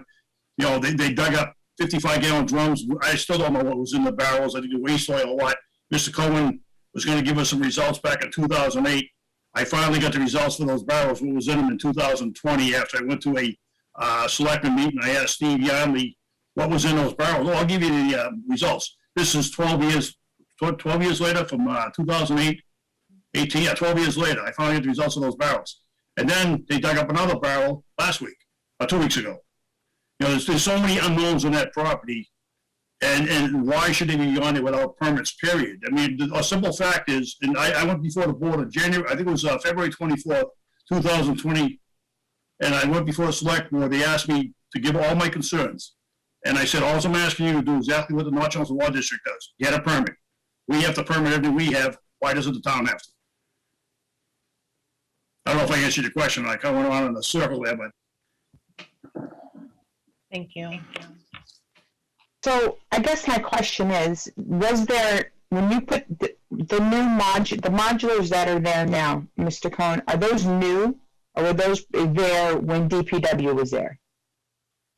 they dug up 55-gallon drums. I still don't know what was in the barrels. I think the waste oil or what. Mr. Cohen was going to give us some results back in 2008. I finally got the results for those barrels, what was in them in 2020 after I went to a selectman meeting. I asked Steve Yonley what was in those barrels. Well, I'll give you the results. this is 12 years later from 2008, 18, yeah, 12 years later, I finally get the results of those barrels. And then they dug up another barrel last week, or 2 weeks ago. You know, there's so many unknowns on that property, and why should they be on it without permits, period? I mean, a simple fact is, and I went before the board in January, I think it was February 24th, 2020, and I went before the select board, they asked me to give all my concerns. And I said, all I'm asking you to do exactly what the North Chelmsford Water District does, get a permit. We have to permit everything we have, why doesn't the town have to? I don't know if I answered your question, I kind of went on in a circle there, but Thank you. So I guess my question is, was there, when you put the the modulars that are there now, Mr. Cohen, are those new, or were those there when DPW was there?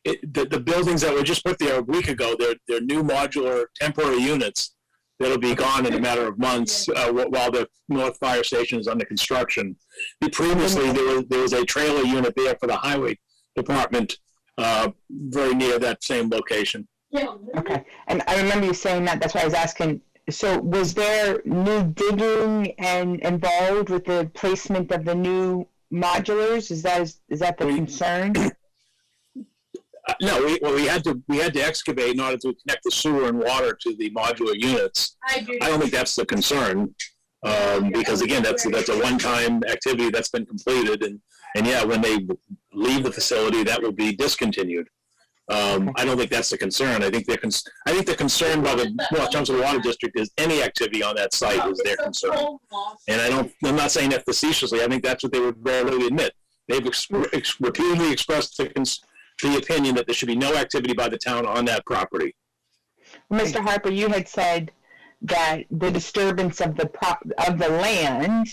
The buildings that were just put there a week ago, they're new modular temporary units that'll be gone in a matter of months while the North Fire Station is under construction. Previously, there was a trailer unit there for the highway department very near that same location. Okay, and I remember you saying that, that's why I was asking, so was there new digging and involved with the placement of the new modulars? Is that the concern? No, we had to excavate in order to connect the sewer and water to the modular units. I don't think that's the concern, because again, that's a one-time activity that's been completed, and yeah, when they leave the facility, that will be discontinued. I don't think that's the concern. I think the concern by the North Chelmsford Water District is any activity on that site is their concern. And I'm not saying that facetiously. I think that's what they would readily admit. They've repeatedly expressed the opinion that there should be no activity by the town on that property. Mr. Harper, you had said that the disturbance of the land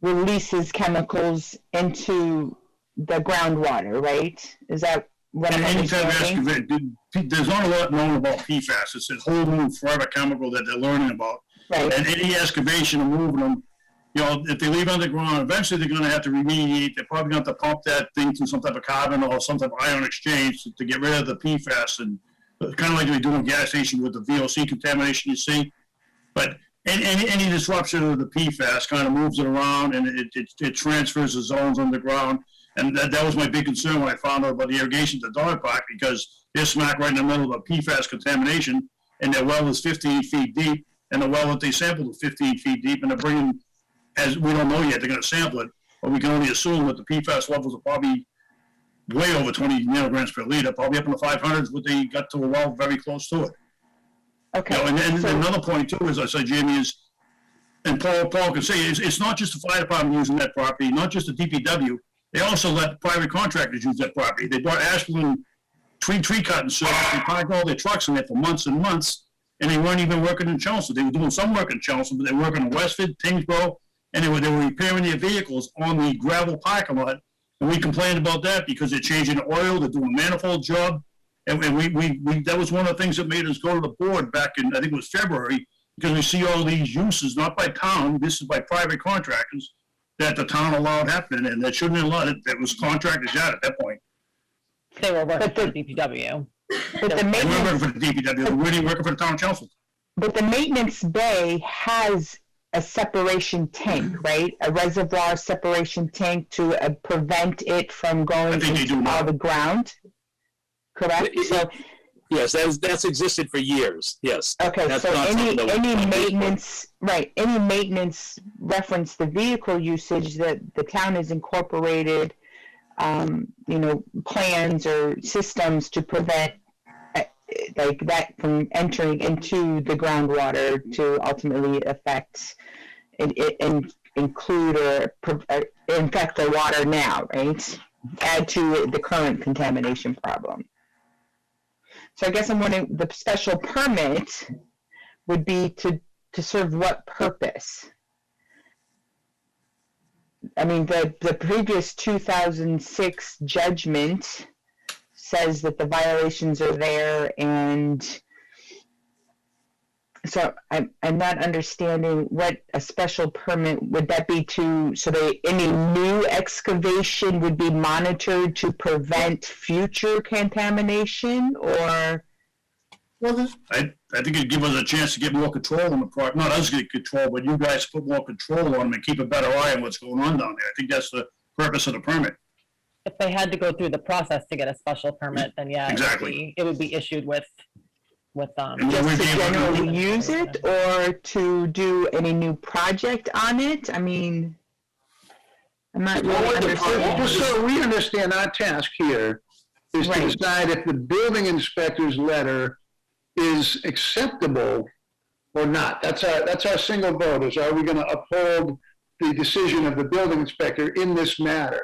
releases chemicals into the groundwater, right? Is that what I'm understanding? There's not a lot known about PFAS. It's a whole new forever chemical that they're learning about. Right. And any excavation or moving them, you know, if they leave underground, eventually they're going to have to remediate. They're probably going to have to pump that thing through some type of carbon or some type of ion exchange to get rid of the PFAS, and kind of like we do in gas station with the VOC contamination you see. But any disruption of the PFAS kind of moves it around, and it transfers the zones underground. And that was my big concern when I found out about the irrigation at the dog park, because they're smack right in the middle of a PFAS contamination, and their well is 15 feet deep, and the well that they sampled is 15 feet deep, and they're bringing, as we don't know yet, they're going to sample it, but we can only assume that the PFAS levels are probably way over 20 nanograms per liter, probably up in the 500s, but they got to a well very close to it. Okay. You know, and another point too, as I said, Jamie, is, and Paul can say, it's not just the fire department using that property, not just the DPW. They also let private contractors use that property. They bought Ashland tree cutting service. They parked all their trucks in there for months and months, and they weren't even working in Chelmsford. They were doing some work in Chelmsford, but they were working in Westford, Tingsboro, and they were repairing their vehicles on the gravel parking lot. And we complained about that because they're changing the oil, they're doing a manifold job, and we that was one of the things that made us go to the board back in, I think it was February, because we see all these uses, not by town, this is by private contractors, that the town allowed happening, and that shouldn't have allowed it. That was contractors out at that point. They were working for DPW. But the They weren't maintenance, working for the DPW, they were really working for the town of Chelmsford. but the maintenance bay has a separation tank, right? A reservoir separation tank to prevent it from going I think they do into now. the ground. Correct? So, Yes, that's existed for years. Yes. okay, That's so not something that we- any maintenance, right, any maintenance reference the vehicle usage that the town has incorporated, plans or systems to prevent like that from entering into the groundwater to ultimately affect and include or infect the water now, right? Add to the current contamination problem. So I guess I'm wondering, the special permit would be to serve what purpose? I mean, the previous 2006 judgment says that the violations are there, and so I'm not understanding what a special permit would that be to, so that any new excavation would be monitored to prevent future contamination, or? Well, I think it'd give us a chance to get more control on the project, not us get control, but you guys put more control on them and keep a better eye on what's going on down there. I think that's the purpose of the permit. If they had to go through the process to get a special permit, then yeah, Exactly. it would be issued with. And just we'd to be able to- generally use it or to do any new project on it? I mean, I'm not really understanding. Just so we understand, our task here is to Right. decide if the building inspector's letter is acceptable or not. That's our single vote, is are we gonna uphold the decision of the building inspector in this matter?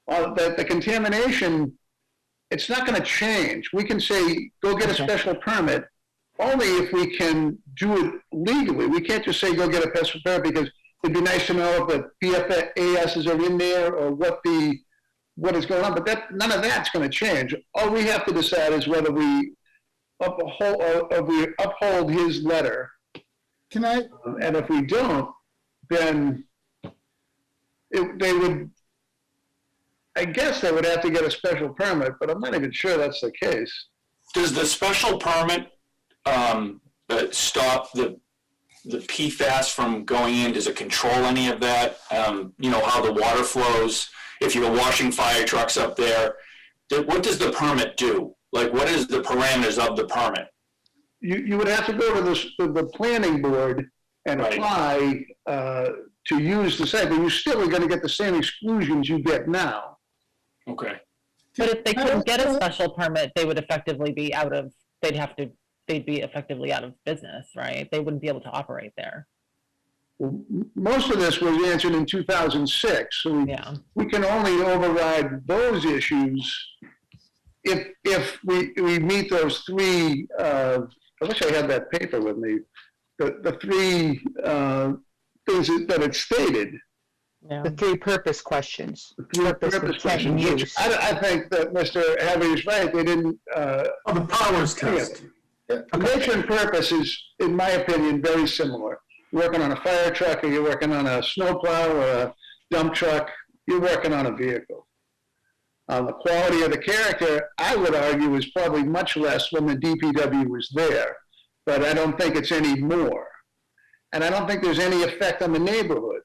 The contamination, it's not gonna change. We can say, go get a special permit, only if we can do it legally. We can't just say, go get a special permit, because it'd be nice to know if the PFASs are in there or what is going on, but none of that's gonna change. All we have to decide is whether we uphold his letter. Can I, And if we don't, then they would, I guess they would have to get a special permit, but I'm not even sure that's the case. Does the special permit stop the PFAS from going in? Does it control any of that? You know, how the water flows, if you're washing fire trucks up there, what does the permit do? Like, what is the parameters of the permit? You would have to go to the planning board and Right. apply to use the site, but you still are gonna get the same exclusions you get now. Okay. But if they couldn't get a special permit, they would effectively be they'd be effectively out of business, right? They wouldn't be able to operate there. Most of this was answered in 2006, so Yeah. we can only override those issues if we meet those three, I wish I had that paper with me, the three things that it stated. Yeah. The three purpose questions. Purpose intent, questions, and which use. I think that Mr. Harvey is right, they didn't, The powers test. the nature and purpose is, in my opinion, very similar. You're working on a fire truck, or you're working on a snowplow or a dump truck, you're working on a vehicle. The quality of the character, I would argue, is probably much less when the DPW was there, but I don't think it's any more. And I don't think there's any effect on the neighborhood.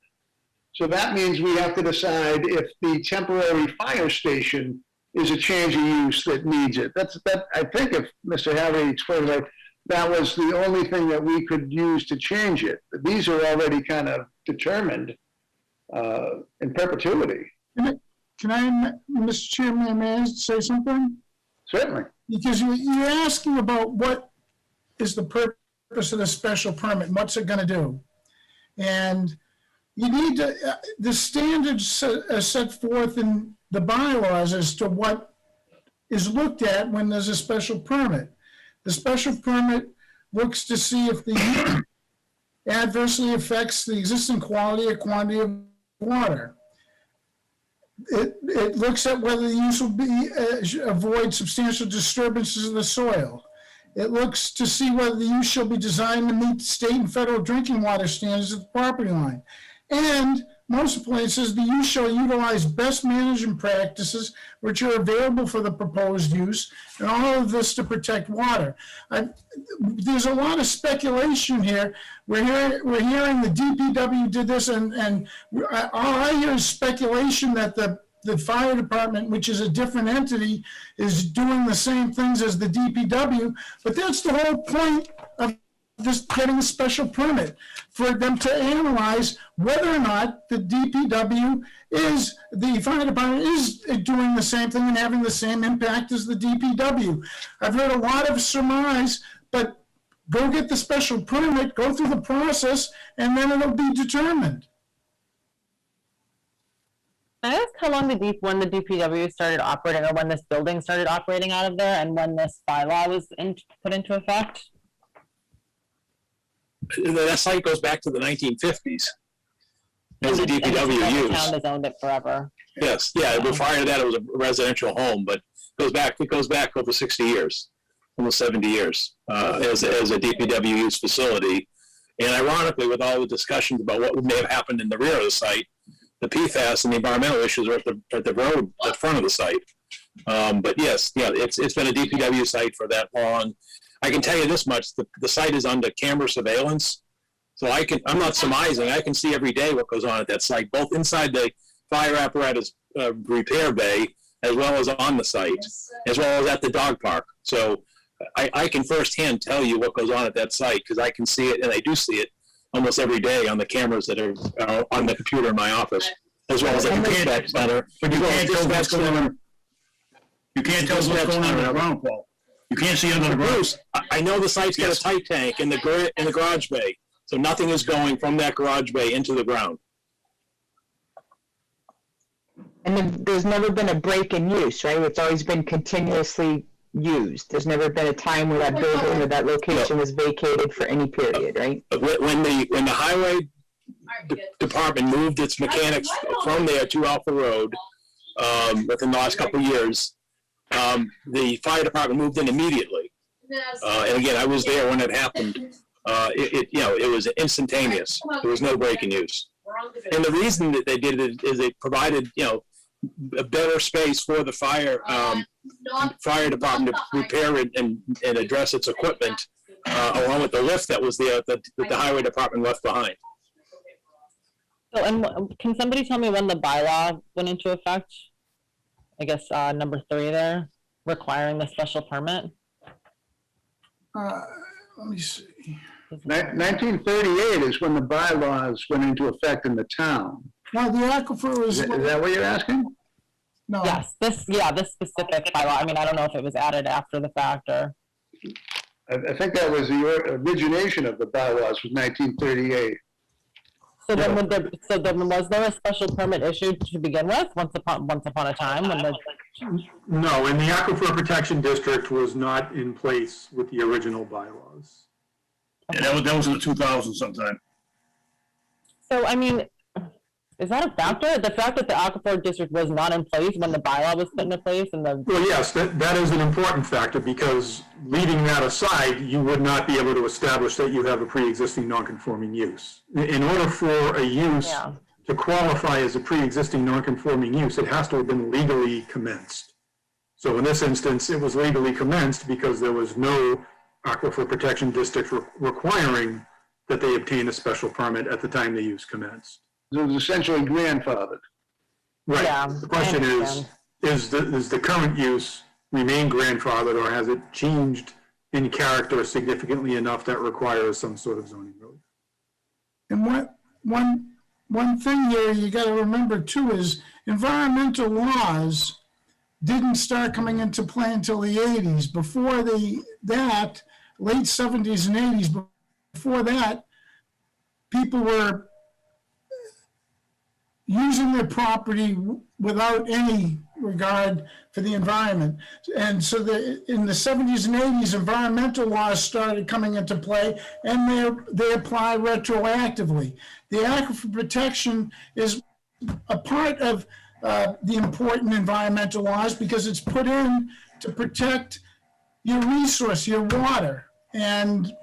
So that means we have to decide if the temporary fire station is a change of use that needs it. I think if Mr. Harvey explained that, that was the only thing that we could use to change it. These are already kind of determined in perpetuity. can I, Mr. Chairman, may I say something? Certainly. Because you're asking about what is the purpose of the special permit, and what's it gonna do? And you need to, the standards set forth in the bylaws as to what is looked at when there's a special permit. The special permit looks to see if the use adversely affects the existing quality or quantity of water. It looks at whether the use will be avoid substantial disturbances of the soil. It looks to see whether the use shall be designed to meet state and federal drinking water standards at the property line. And most importantly, it says the use shall utilize best management practices which are available for the proposed use, and all of this to protect water. There's a lot of speculation here. We're hearing the DPW did this, and all I hear is speculation that the fire department, which is a different entity, is doing the same things as the DPW, but that's the whole point of this getting a special permit, for them to analyze whether or not the DPW the fire department is doing the same thing and having the same impact as the DPW. I've heard a lot of surmise, but go get the special permit, go through the process, and then it'll be determined. Can I ask how long when the DPW started operating, or when this building started operating out of there, and when this bylaw was put into effect? That site goes back to the 1950s. As a And DPW the use. town has owned it forever. Yes, yeah, but prior to that, it was a residential home, but it goes back over 60 years, almost 70 years, as a DPW use facility. And ironically, with all the discussions about what may have happened in the rear of the site, the PFAS and the environmental issues are at the road, at the front of the site. But yes, yeah, it's been a DPW site for that long. I can tell you this much, the site is under camera surveillance. So I'm not surmising, I can see every day what goes on at that site, both inside the fire apparatus repair bay, as well as on the site, as well as at the dog park. So I can firsthand tell you what goes on at that site, because I can see it, and I do see it almost every day on the cameras that are on the computer in my office, as well as at the dispatch center. But you can't tell what's going on. You can't tell what's going on in the ground, Paul. You can't see under the ground. Bruce, I know the site's got a tight tank in the garage bay, so nothing is going from that garage bay into the ground. And there's never been a break in use, right? It's always been continuously used. There's never been a time where that building or that location was vacated for any period, right? When the highway department moved its mechanics from there to Alpha Road, within the last couple of years, the fire department moved in immediately. And again, I was there when it happened. It was instantaneous. There was no break in use. And the reason that they did it is they provided, a better space for the fire department to repair it and address its equipment, along with the lift that was there that the highway department left behind. So, and can somebody tell me when the bylaw went into effect? I guess number 3 there, requiring the special permit. Let me see. 1938 is when the bylaws went into effect in the town. Now, the aquifer was. Is that what you're asking? No. Yes, this specific bylaw. I mean, I don't know if it was added after the fact or. I think that was the origination of the bylaws was 1938. So then, was there a special permit issued to begin with once upon a time when the? No, and the Aquifer Protection District was not in place with the original bylaws. Yeah, that was in the 2000s sometime. So I mean, is that a factor? The fact that the Aquifer District was not in place when the bylaw was put into place and the. Well, yes, that is an important factor, because leaving that aside, you would not be able to establish that you have a pre-existing non-conforming use. In order for a use to qualify as a pre-existing non-conforming use, it has to have been legally commenced. So in this instance, it was legally commenced because there was no Aquifer Protection District requiring that they obtain a special permit at the time the use commenced. It was essentially grandfathered. Right. Yeah, The question I is the current use remain grandfathered, or has it changed in character significantly enough that requires some sort of zoning relief? And one thing here you got to remember too is environmental laws didn't start coming into play until the 80s. Before that, late 70s and 80s, before that, people were using their property without any regard for the environment. And so in the 70s and 80s, environmental laws started coming into play, and they apply retroactively. The aquifer protection is a part of the important environmental laws because it's put in to protect your resource, your water. And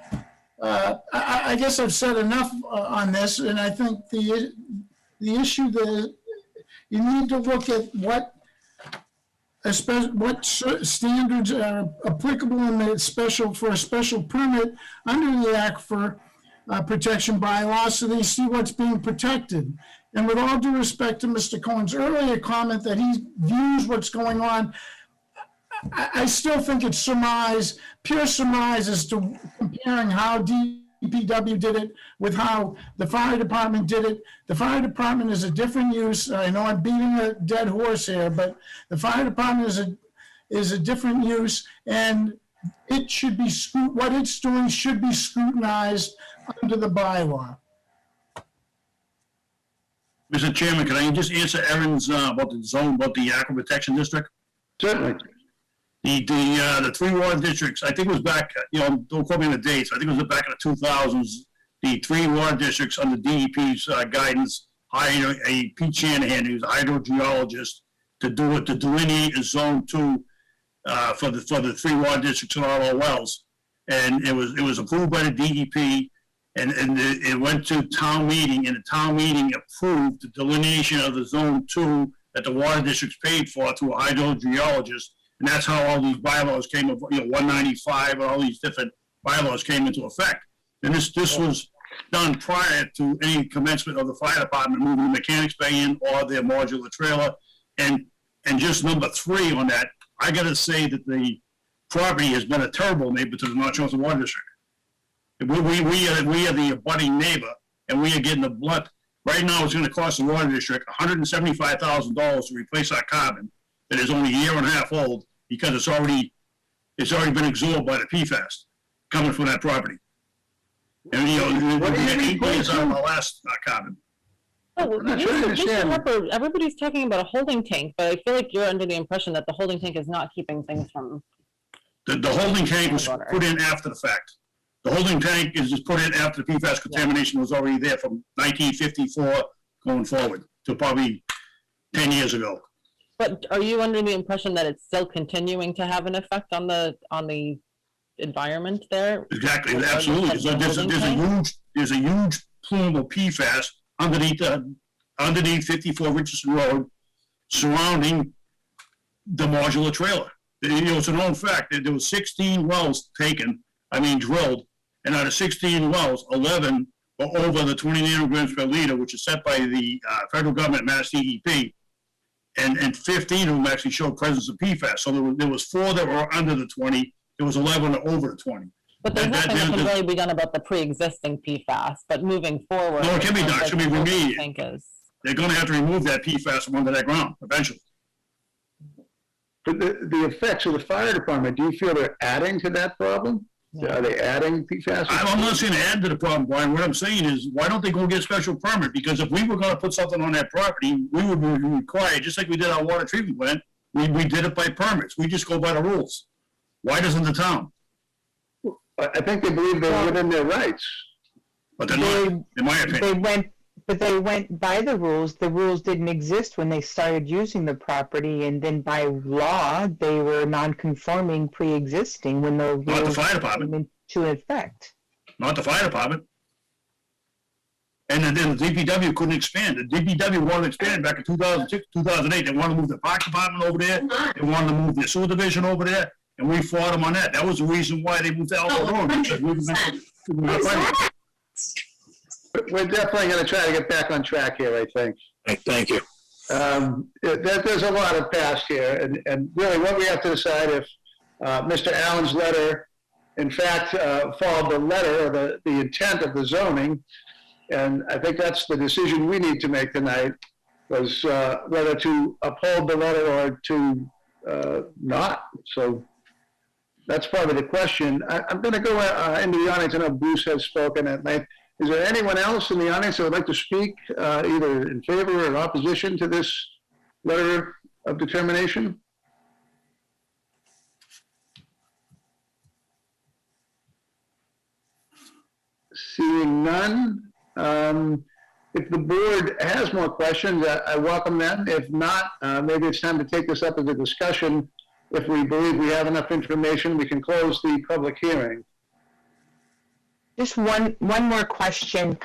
I guess I've said enough on this, and I think the issue that you need to look at what standards are applicable in the for a special permit under the Aquifer Protection Bylaw, so they see what's being protected. And with all due respect to Mr. Cohen's earlier comment that he views what's going on, I still think it's pure surmise as to comparing how DPW did it with how the fire department did it. The fire department is a different use. I know I'm beating a dead horse here, but the fire department is a different use, and it should be what it's doing should be scrutinized under the bylaw. Mr. Chairman, can I just answer Aaron's about the Aquifer Protection District? Certainly. The 3 water districts, I think it was back, don't quote me on the dates, I think it was back in the 2000s, the 3 water districts under DEP's guidance hired a Pete Shanahan, who's a hydrogeologist, to delineate a zone 2 for the 3 water districts and all our wells. And it was approved by the DEP, and it went to town meeting, and the town meeting approved the delineation of the zone 2 that the water districts paid for through a hydrogeologist. And that's how all these bylaws came, 195 and all these different bylaws came into effect. And this was done prior to any commencement of the fire department moving the mechanics bay in or their modular trailer. And just number 3 on that, I gotta say that the property has been a terrible neighbor to the North Chelmsford Water District. We are the abutting neighbor, and we are getting the blunt. Right now, it's gonna cost the water district $175,000 to replace our carbon that is only a year and a half old because it's already been absorbed by the PFAS coming from that property. And, What do you mean, 8 years out of our last carbon. Oh, I'm not sure I understand. remember, everybody's talking about a holding tank, but I feel like you're under the impression that the holding tank is not keeping things from. The holding tank was put in after the fact. The holding tank is just put in after the PFAS contamination was already there from 1954 going forward to probably 10 years ago. But are you under the impression that it's still continuing to have an effect on the environment there? Exactly, absolutely. There's a huge plume of PFAS underneath 54 Richardson Road surrounding the modular trailer. It's a known fact that there was 16 wells drilled, and out of 16 wells, 11 were over the 20 nanograms per liter, which is set by the federal government, Mass DEP, and 15 of them actually showed presence of PFAS. So there was 4 that were under the 20, there was 11 over the 20. But there's nothing that can really be done about the pre-existing PFAS, but moving forward. No, it can be done, it should be remediated. They're gonna have to remove that PFAS from under that ground eventually. But the effects of the fire department, do you feel they're adding to that problem? Yeah. Are they adding PFAS? I'm not saying to add to the problem, Brian. What I'm saying is, why don't they go get a special permit? Because if we were gonna put something on that property, we would be required, just like we did our water treatment plant, we did it by permits. We just go by the rules. Why doesn't the town? I think they believe they're within their rights. But they're not, in my opinion. They went by the rules. The rules didn't exist when they started using the property, and then by law, they were non-conforming pre-existing when the Not the rules fire department. came into effect. Not the fire department. And then the DPW couldn't expand. The DPW wanted to expand back in 2006, 2008. They wanted to move the park department over there. They wanted to move the sewer division over there, and we fought them on that. That was the reason why they moved to Alpha Road. Because we were gonna fight it. We're definitely going to try to get back on track here, I think. Thank you. There's a lot of past here, and really what we have to decide if Mr. Allen's letter, in fact, followed the letter or the intent of the zoning, and I think that's the decision we need to make tonight, was whether to uphold the letter or to not. So that's probably the question. I'm going to go into the audience. I know Bruce has spoken at length. Is there anyone else in the audience that would like to speak either in favor or opposition to this letter of determination? Seeing none, if the board has more questions, I welcome them. If not, maybe it's time to take this up as a discussion. If we believe we have enough information, we can close the public hearing. Just one more question.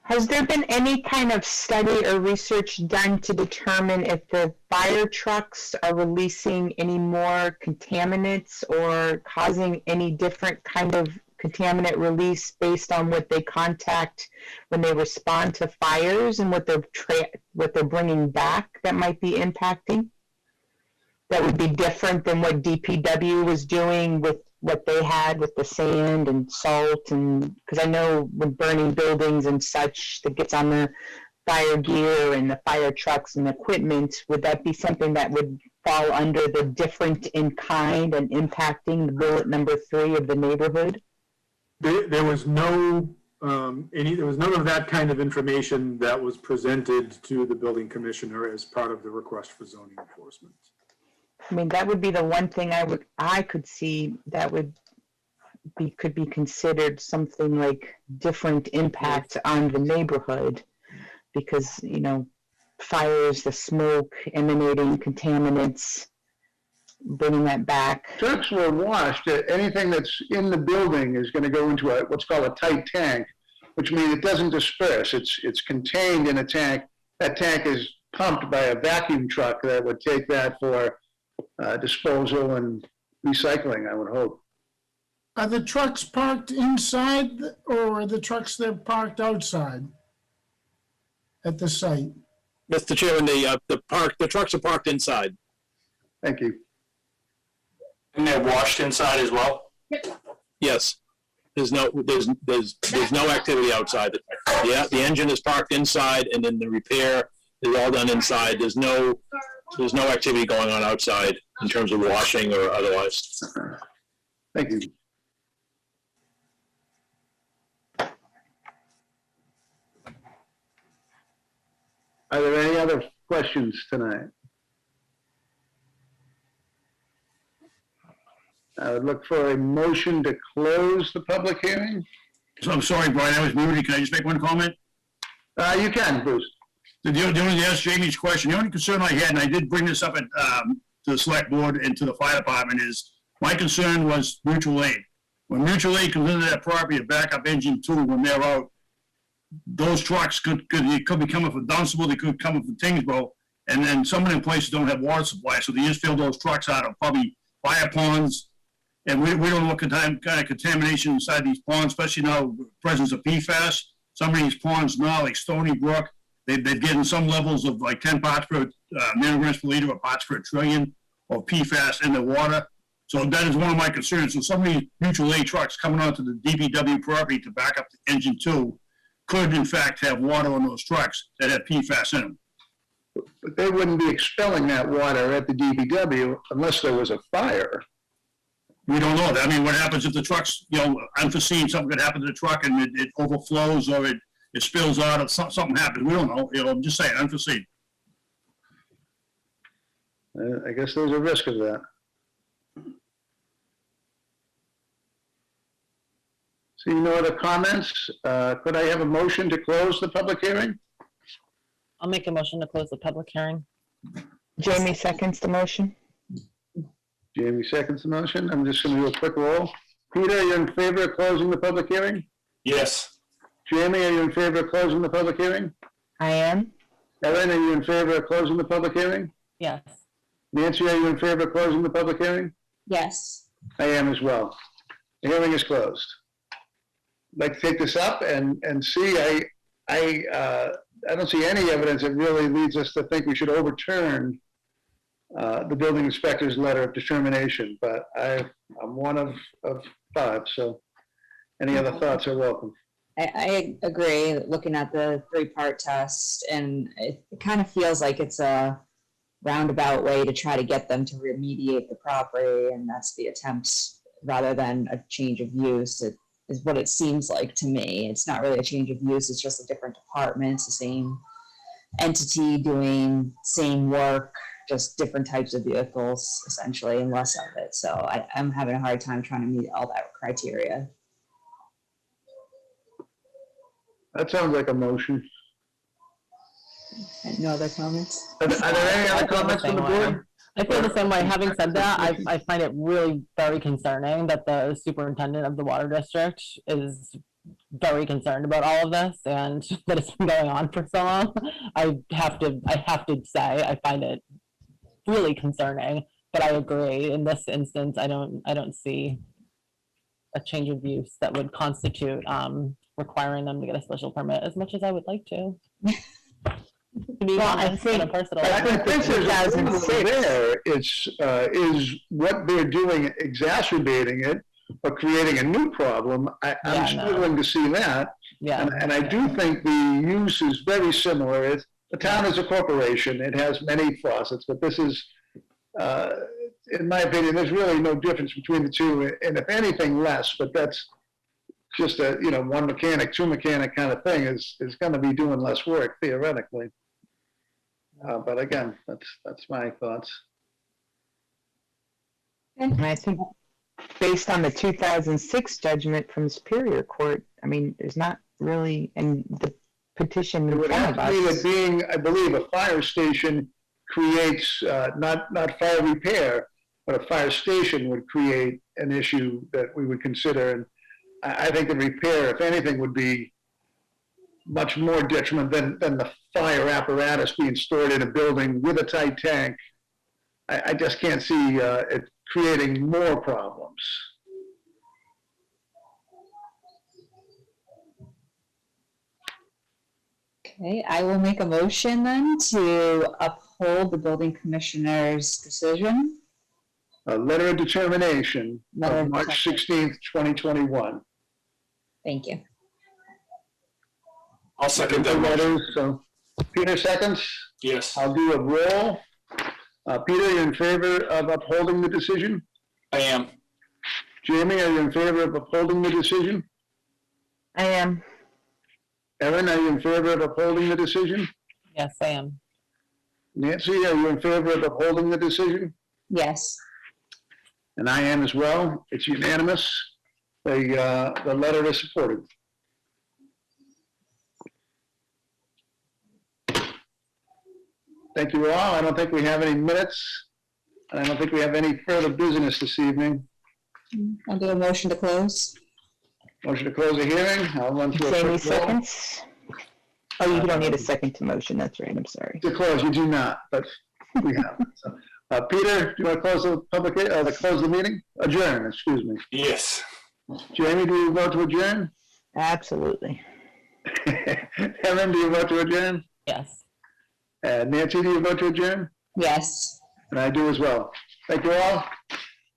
Has there been any kind of study or research done to determine if the fire trucks are releasing any more contaminants or causing any different kind of contaminant release based on what they contact when they respond to fires and what they're bringing back that might be impacting? That would be different than what DPW was doing with what they had with the sand and salt, and because I know when burning buildings and such that gets on the fire gear and the fire trucks and equipment, would that be something that would fall under the different in kind and impacting the bullet number 3 of the neighborhood? There was none of that kind of information that was presented to the building commissioner as part of the request for zoning enforcement. I mean, that would be the one thing I could see that could be considered something like different impact on the neighborhood, because, fires, the smoke, emanating contaminants, bringing that back. Trucks were washed. Anything that's in the building is going to go into what's called a tight tank, which means it doesn't disperse. It's contained in a tank. That tank is pumped by a vacuum truck that would take that for disposal and recycling, I would hope. Are the trucks parked inside or are the trucks there parked outside at the site? Mr. Chairman, the trucks are parked inside. Thank you. And they're washed inside as well? Yes. There's no activity outside. Yeah, the engine is parked inside, and then the repair is all done inside. There's no activity going on outside in terms of washing or otherwise. Thank you. Are there any other questions tonight? I would look for a motion to close the public hearing. So I'm sorry, Brian, I was muted. Can I just make one comment? You can, Bruce. The only to ask Jamie's question, the only concern I had, and I did bring this up at, to the select board and to the fire department, is my concern was mutual aid. When mutual aid comes into that property, a backup engine too, when they're out, those trucks could be coming from Dunstable, they could come from Tingsboro, and then some of them places don't have water supply, so they just fill those trucks out of probably fire ponds. And we don't know what kind of contamination inside these ponds, especially now presence of PFAS. Some of these ponds now, like Stony Brook, they've getting some levels of like 10 parts per nanograms per liter or parts per trillion of PFAS in the water. So that is one of my concerns. So some of these mutual aid trucks coming onto the DPW property to back up the engine too could in fact have water on those trucks that have PFAS in them. But they wouldn't be expelling that water at the DPW unless there was a fire. We don't know that. I mean, what happens if the truck's, unforeseen, something could happen to the truck and it overflows or it spills out or something happens. We don't know. I'm just saying, unforeseen. I guess there's a risk of that. Seeing no other comments, could I have a motion to close the public hearing? I'll make a motion to close the public hearing. Jamie seconds the motion. Jamie seconds the motion. I'm just going to do a quick roll. Peter, are you in favor of closing the public hearing? Yes. Jamie, are you in favor of closing the public hearing? I am. Ellen, are you in favor of closing the public hearing? Yes. Nancy, are you in favor of closing the public hearing? Yes. I am as well. The hearing is closed. I'd like to take this up and see, I don't see any evidence that really leads us to think we should overturn the building inspector's letter of determination, but I'm one of five, so any other thoughts are welcome. I agree, looking at the 3-part test, and it kind of feels like it's a roundabout way to try to get them to remediate the property, and that's the attempt rather than a change of use. It is what it seems like to me. It's not really a change of use, it's just a different department, it's the same entity doing same work, just different types of vehicles essentially and less of it. So I'm having a hard time trying to meet all that criteria. That sounds like a motion. And no other comments? Are there any other comments from the board? I feel the same way. Having said that, I find it really very concerning that the superintendent of the water district is very concerned about all of this and that it's been going on for so long. I have to say, I find it really concerning, but I agree in this instance, I don't see a change of use that would constitute requiring them to get a special permit as much as I would like to. Well, I think, I think there's a problem there. Is what they're doing exacerbating it or creating a new problem? I'm struggling to see that. Yeah. And I do think the use is very similar. The town is a corporation. It has many faucets, but this is, in my opinion, there's really no difference between the two, and if anything, less. But that's just a one mechanic, two mechanic kind of thing is going to be doing less work theoretically. But again, that's my thoughts. and I think based on the 2006 judgment from Superior Court, I mean, there's not really, and the petition It in would front have of to be us. that being, I believe, a fire station creates not fire repair, but a fire station would create an issue that we would consider. And I think the repair, if anything, would be much more detriment than the fire apparatus being stored in a building with a tight tank I just can't see it creating more problems. Okay, I will make a motion then to uphold the building commissioner's decision. A letter of determination Letter of of March 16th, 2021. Thank you. I'll second that motion. So Peter seconds. Yes, I'll do a roll. Peter, you in favor of upholding the decision? I am. Jamie, are you in favor of upholding the decision? I am. Erin, are you in favor of upholding the decision? Yes, I am. Nancy, are you in favor of upholding the decision? Yes. And I am as well. It's unanimous. The letter is supported. Thank you all. I don't think we have any minutes. And I don't think we have any further business this evening. I'll do a motion to close. Motion to close the hearing. I'll run through a Jamie quick roll. seconds. Oh, you don't need a second to motion. That's right. I'm sorry. To close, you do not, but we have. So, Peter, do you want to close the close the meeting? Adjourn, excuse me. Yes. Jamie, do you vote to adjourn? Absolutely. Erin, do you vote to adjourn? Yes. Nancy, do you vote to adjourn? Yes. And I do as well. Thank you all.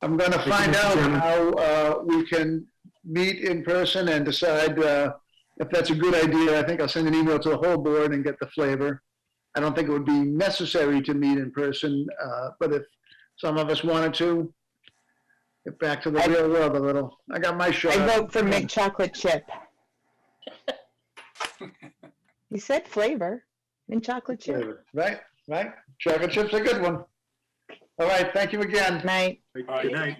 I'm going to find Mr. out Chairman. how we can meet in person and decide if that's a good idea. I think I'll send an email to the whole board and get the flavor. I don't think it would be necessary to meet in person, but if some of us wanted to, get back to the real world a little. I got my shot. I vote for mint chocolate chip. You said flavor. Mint chocolate chip. Right, right. Chocolate chip's a good one. All right, thank you again. Night. Good night.